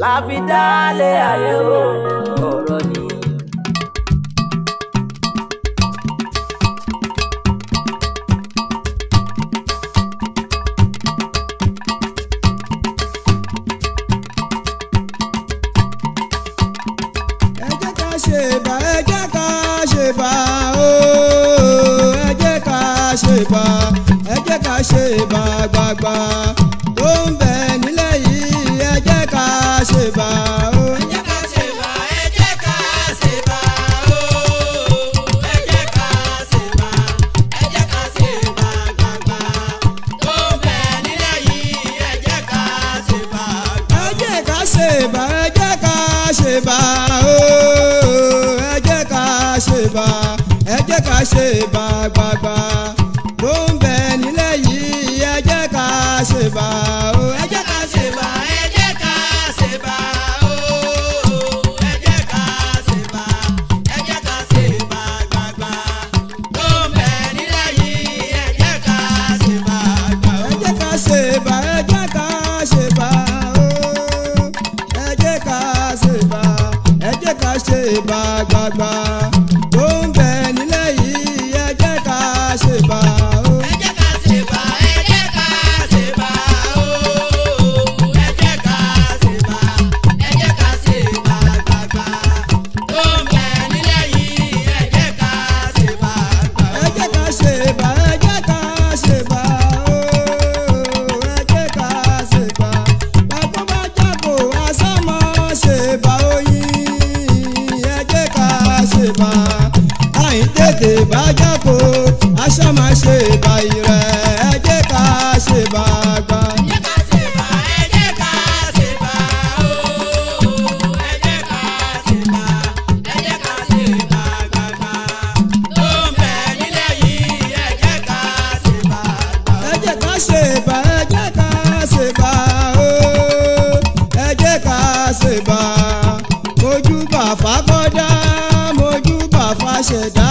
Speaker 3: la fi dálé ayé o, ọ̀rọ̀ ni.
Speaker 8: Ẹ jẹ́ ká ṣe bá gbàgbà tó ń bẹ nílẹ̀ yìí ẹ jẹ́ ká ṣe bá o. Ẹ jẹ́ ká ṣe bá ẹ jẹ́ ká ṣe bá o. Ẹ jẹ́ ká ṣe bá ẹ jẹ́ ká ṣe bá gbàgbà tó ń bẹ nílẹ̀ yìí ẹ jẹ́ ká ṣe bá. Ẹ jẹ́ ká ṣe bá ẹ jẹ́ ká ṣe bá o. Ẹ jẹ́ ká ṣe bá ẹ jẹ́ ká ṣe bá gbàgbà. bá o ẹ jẹ́ ká ṣe bá ẹ jẹ́ ká ṣe bá o ẹ jẹ́ ká ṣe bá ẹ jẹ́ ká ṣe bá gbàgbà tó ń bẹ nílẹ̀ yìí ẹ jẹ́ ká ṣe bá gbà o. ẹ jẹ́ ká ṣe bá ẹ jẹ́ ká ṣe bá o ẹ jẹ́ ká ṣe bá ẹ jẹ́ ká ṣe bá gbàgbà tó ń bẹ nílẹ̀ yìí ẹ jẹ́ ká ṣe bá o. ẹ jẹ́ ká ṣe bá ẹ jẹ́ ká ṣe bá o ẹ jẹ́ ká ṣe bá ẹ jẹ́ ká ṣe bá gbàgbà tó ń bẹ nílẹ̀ yìí ẹ jẹ́ ká ṣe bá gbà. ẹ jẹ́ ká ṣe bá ẹ jẹ́ ká ṣe bá o ẹ jẹ́ ká ṣe bá bàbá bá jábọ̀ àsámọ́ ṣe bá oyin ẹ jẹ́ ká ṣe bá àyìn tètè bá jábọ̀ aṣá máa ṣe bá ìrẹ̀ ẹ jẹ́ ká ṣe bá gbà. ẹ jẹ́ ká ṣe bá ẹ jẹ́ ká ṣe bá o ẹ jẹ́ ká ṣe bá ẹ jẹ́ ká ṣe bá gbàgbà tó ń bẹ nílẹ̀ yìí ẹ jẹ́ ká ṣe bá gbà. ẹ jẹ́ ká ṣe bá ẹ jẹ́ ká ṣe bá o ẹ jẹ́ ká ṣe bá mojúbà fákọ́dá mojúbà fàṣẹ̀dá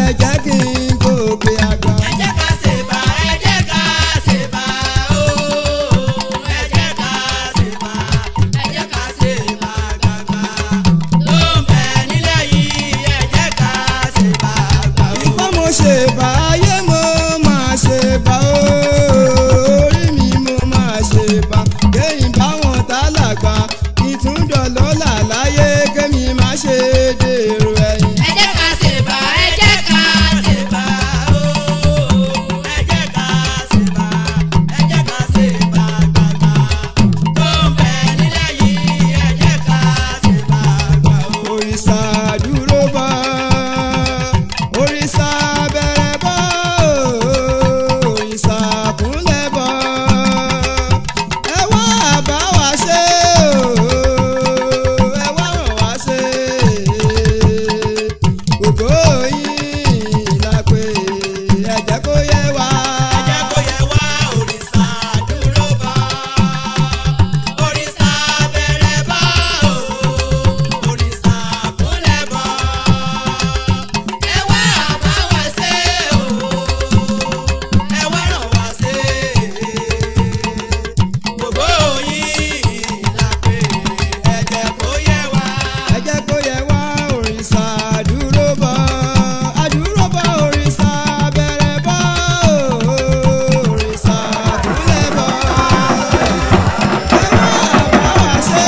Speaker 8: ẹ jẹ́ kí n gòkè àgbà. ẹ jẹ́ ká ṣe bá ẹ jẹ́ ká ṣe bá o ẹ jẹ́ ká ṣe bá ẹ jẹ́ ká ṣe bá gbàgbà tó ń bẹ nílẹ̀ yìí ẹ jẹ́ ká ṣe bá gbà. ìfọ́ mo ṣe bá ayé mo máa ṣe bá o orí mi mo máa ṣe bá kéyìn báwọn tálàgbà ìtúndọ̀lọ́là láyé kémi má ṣe dèrò ẹ̀yìn. ẹ jẹ́ ká ṣe bá ẹ jẹ́ ká ṣe bá o ẹ jẹ́ ká ṣe bá ẹ jẹ́ ká ṣe bá gbàgbà tó ń bẹ nílẹ̀ yìí ẹ jẹ́ ká ṣe bá gbà o. òrìṣà dúró bá òrìṣà bẹ̀rẹ̀ bá òrìṣà kúnlẹ̀ bá ẹ wá bá wa ṣe o ẹ wá ràn wá ṣe ògo yín la pé ẹ jẹ́ kó yẹ wá. ẹ jẹ́ kó yẹ wá òrìṣà dúró bá òrìṣà bẹ̀rẹ̀ bá òrìṣà kúnlẹ̀ bá ẹ wá bá wa ṣe o ẹ wá ràn wá ṣe ògo yín la pé ẹ jẹ́ kó yẹ wá. ẹ jẹ́ kó yẹ wá òrìṣà dúró bá àdúró bá òrìṣà bẹ̀rẹ̀ bá òrìṣà kúnlẹ̀ bá ẹ wá bá wa ṣe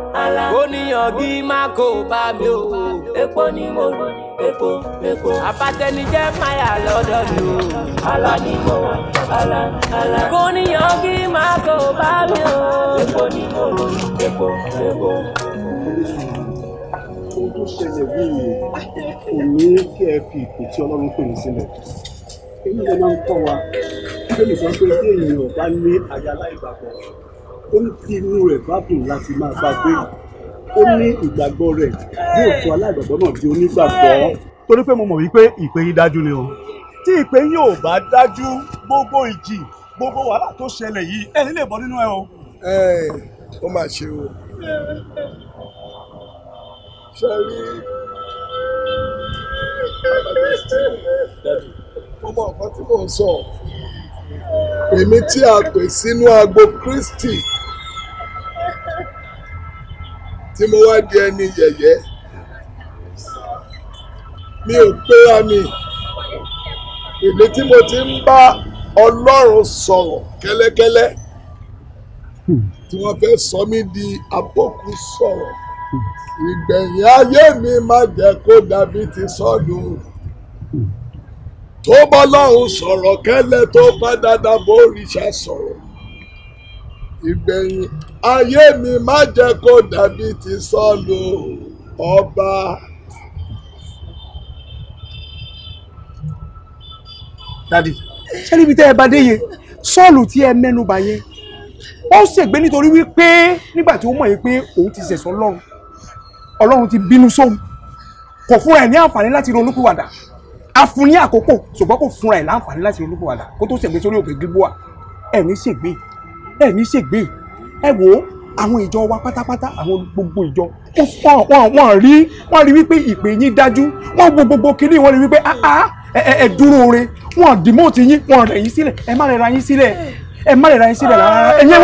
Speaker 3: Oníyanjú má kó bá mi o, epo ni mo rò, epo. Abatẹnijẹ́ máyà lọ́dọ̀ mi o, àlá ni mo wà, àlá. Oníyanjú má kó bá mi o, epo ni mo rò, epo.
Speaker 9: Ohun tó ṣẹlẹ̀ yìí kò ní kí ẹ fi ìpè tí Ọlọ́run pè ní sílẹ̀. Èyí lè máa ń kọ́ wa bíbélì sọ pé bí èèyàn bá ní aya aláìgbàgbọ́ ó ní kí inú rẹ̀ bá dùn láti máa bá gbé ó ní ìgbàgbọ́ rẹ̀ yóò sọ aláìgbàgbọ́ náà di onígbàgbọ́. torí pé mo mọ̀ wípé ìpè yín dájú ni o tí ìpè yín ò bá dájú gbogbo ìjì gbogbo wàhálà tó ṣẹlẹ̀ yìí ẹ̀yin lè bọ́ nínú ẹ o.
Speaker 1: ó mà ṣe o ṣe rí mo mọ nǹkan tí mò ń sọ èmi tí a pè sínú agbo Kristi tí mo wá di ẹni yẹ̀yẹ́ mi ò péra mi èmi tí mo ti ń bá Ọlọ́run sọ̀rọ̀ kẹ́lẹ́kẹ́lẹ́ tí wọ́n fẹ́ sọ mí di abọ́kú sọ̀rọ̀ ìgbẹ̀yìn ayé mi má jẹ́ kó dàbí ti sọ́dún tó bá lọ́hùn sọ̀rọ̀ kẹ́lẹ́ tó bá dáadáa bó òrìṣà sọ̀rọ̀ ìgbẹ̀yìn ayé mi má jẹ́ kó dàbí ti sọ́dún ọba.
Speaker 7: dadi ṣé níbi tẹ́ ẹ bá dé yẹn Sọ́ọ̀lù tí ẹ mẹ́nu bà yẹn ó ṣègbé nítorí wípé nígbà tí ó mọ̀ yín pé òun ti ṣẹ̀sọ́ Ọlọ́run ti bínú sóhun kò fúnra ẹ̀ ní àǹfààní láti ronúpìwàdà a fún ní àkókò ṣùgbọ́n kò fúnra ẹ̀ láǹfààní láti ronúpìwàdà kó tó ṣègbé sórí òkè Gílbóà ẹ̀ ní ṣègbé ẹ wò ó àwọn ìjọ wa pátápátá àwọn gbogbo ìjọ wọ́n rí wípé ìpè yín dájú wọ́n gbogbo kìíní wọ́n rí wípé ẹ dúró re wọ́n dìmọ́ọ̀tì yín wọ́n rẹ̀ yín sílẹ̀ ẹ má rẹ̀ ra yín sílẹ̀ rárá ẹ̀yin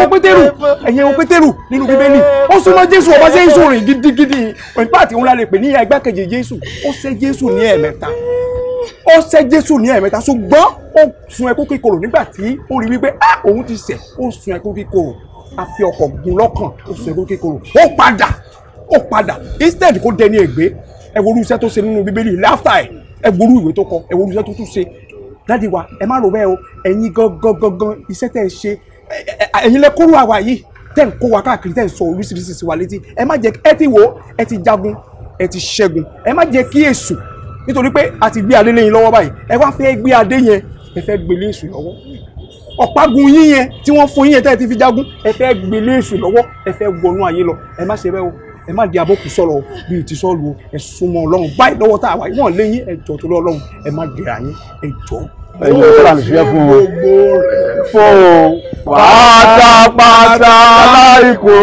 Speaker 7: ẹ wo Pétérù nínú Bíbélì ó súnmọ́ Jésù ọba Jésù rìn gidigidi pẹ̀lú àti òun la lè pè ní igbákejì Jésù ó ṣẹ́ Jésù ní ẹ̀mẹ́ta ṣùgbọ́n ó sun ẹkún kíkorò nígbà tí ó rí wípé òun ti ṣẹ̀ ó sun ẹkún kíkorò a fi ọkọ̀ gun lọ́kàn ó sun ẹkún kíkorò ó padà instead kó dẹni ègbé ẹ wo irú iṣẹ́ tó ṣe nínú Bíbélì láfta ẹ wo irú ìwé tó kọ ẹ wo irú iṣẹ́ tó tún ṣe dádì wa ẹ má rò bẹ́ẹ̀ o ẹ̀yin gangan iṣẹ́ tẹ́ ẹ ṣe ẹ̀yin lẹ kóró àwa yìí tẹ́ ń kó wa káàkiri tẹ́ ń sọ oríṣiríṣi sí wa létí ẹ má jẹ́ ẹ ti wò ẹ ti jagun ẹ ti ṣẹ́gun ẹ má jẹ́ kí èṣù nítorí pé a ti gbé adé lẹ́yìn lọ́wọ́ báyìí ẹ wá fẹ́ gbé adé yẹn ẹ fẹ́ gbélé èṣù lọ́wọ́ ọ̀págun yín yẹn tí wọ́n fún yín yẹn tẹ́ ẹ ti fi jagun ẹ fẹ́ gbélé èṣù lọ́wọ́ ẹ fẹ́ wọnú ayé lọ ẹ má ṣe bẹ́ẹ̀ o ẹ má di abókù sọ̀rọ̀ bíi ti Sọ́ọ̀lù ẹ súnmọ́ Ọlọ́run báyìí lọ́wọ́ tá a wà wọ́n lé yín ẹ jọ̀ọ́ torí Ọlọ́run ẹ má dèrà yín ẹ jọ̀ọ́.
Speaker 12: ẹ̀yin tó là ń ṣe fún o fún pátápátá láìkó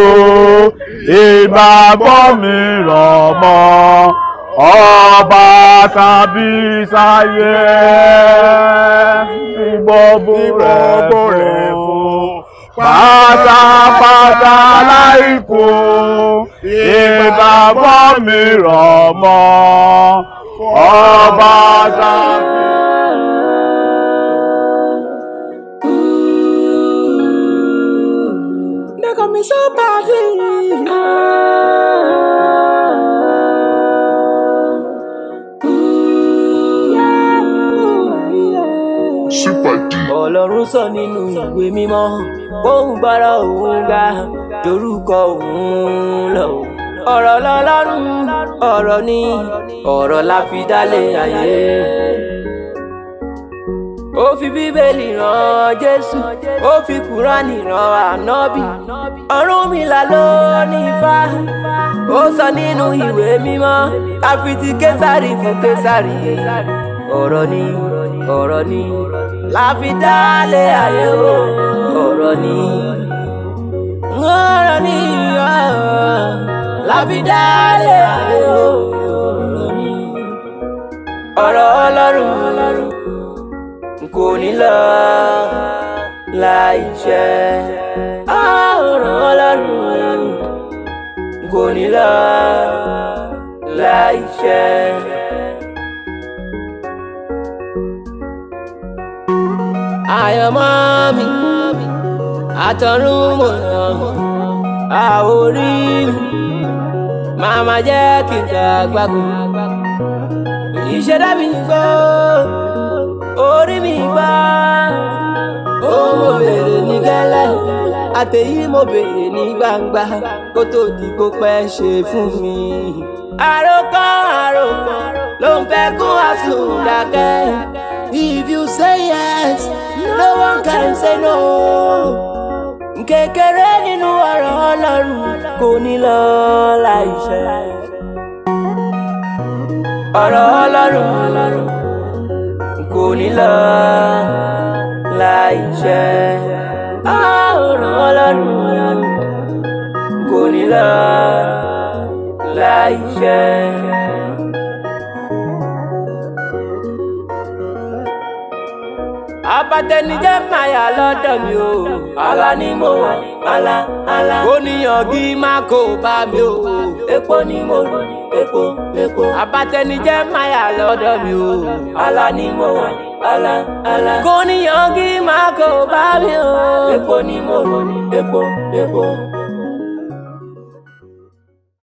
Speaker 12: ìgbàgbọ́ mi rọ̀ mọ́ ọba tàbí sáyé ìgbọ́gbọ́ rẹ̀ fún pátápátá láìkó ìgbàgbọ́ mi rọ̀ mọ́ ọba tàbí.
Speaker 3: Somebody. Ọlọ́run sọ nínú ìwé mímọ́ òun gbára òun ga dorúkọ òun lọ. Ọ̀rọ̀ lọ́lọ́run ọ̀rọ̀ ni ọ̀rọ̀ la fi dálé ayé. Ó fi Bíbélì rán Jésù ó fi Kùránì rán Ànábì. Ọ̀rúnmìlà ló ní Ifá ó sọ nínú ìwé mímọ́ a fi ti Késárì fún Késárì. Ọ̀rọ̀ ni la fi dálé ayé o. Ọ̀rọ̀ ni la fi dálé ayé o. Ọ̀rọ̀ Ọlọ́run kò ní lọ láì ṣẹ. Ọ̀rọ̀ Ọlọ́run kò ní lọ láì ṣẹ. Àyànmọ́ mi àtọ̀run mọ̀ràn àwòrí mi màmá jẹ́ kí n dàgbàgbọ́. Ìṣẹ̀dá mi gbọ́ orí mi gbà ó mo bèrè ní gẹ́lẹ́ àtẹ̀yí mo bèrè ní gbangba kó tó di kó pẹ́ ṣe fún mi. Àròkọ ló ń fẹ́ kún àsùn dákẹ́. If you say yes no one can say no. Kékeré nínú ọ̀rọ̀ Ọlọ́run kò ní lọ láìṣẹ. Ọ̀rọ̀ Ọlọ́run kò ní lọ láìṣẹ. Ọ̀rọ̀ Ọlọ́run kò ní lọ láìṣẹ. Abatẹnijẹ́ máyà lọ́dọ̀ mi o. Ọlá ni mo wà, ọlá. Oníyàngí má kó bá mi o. Epo ni mo rò, epo. Abatẹnijẹ́ máyà lọ́dọ̀ mi o. Ọlá ni mo wà, ọlá. Oníyàngí má kó bá mi o. Epo ni mo rò, epo.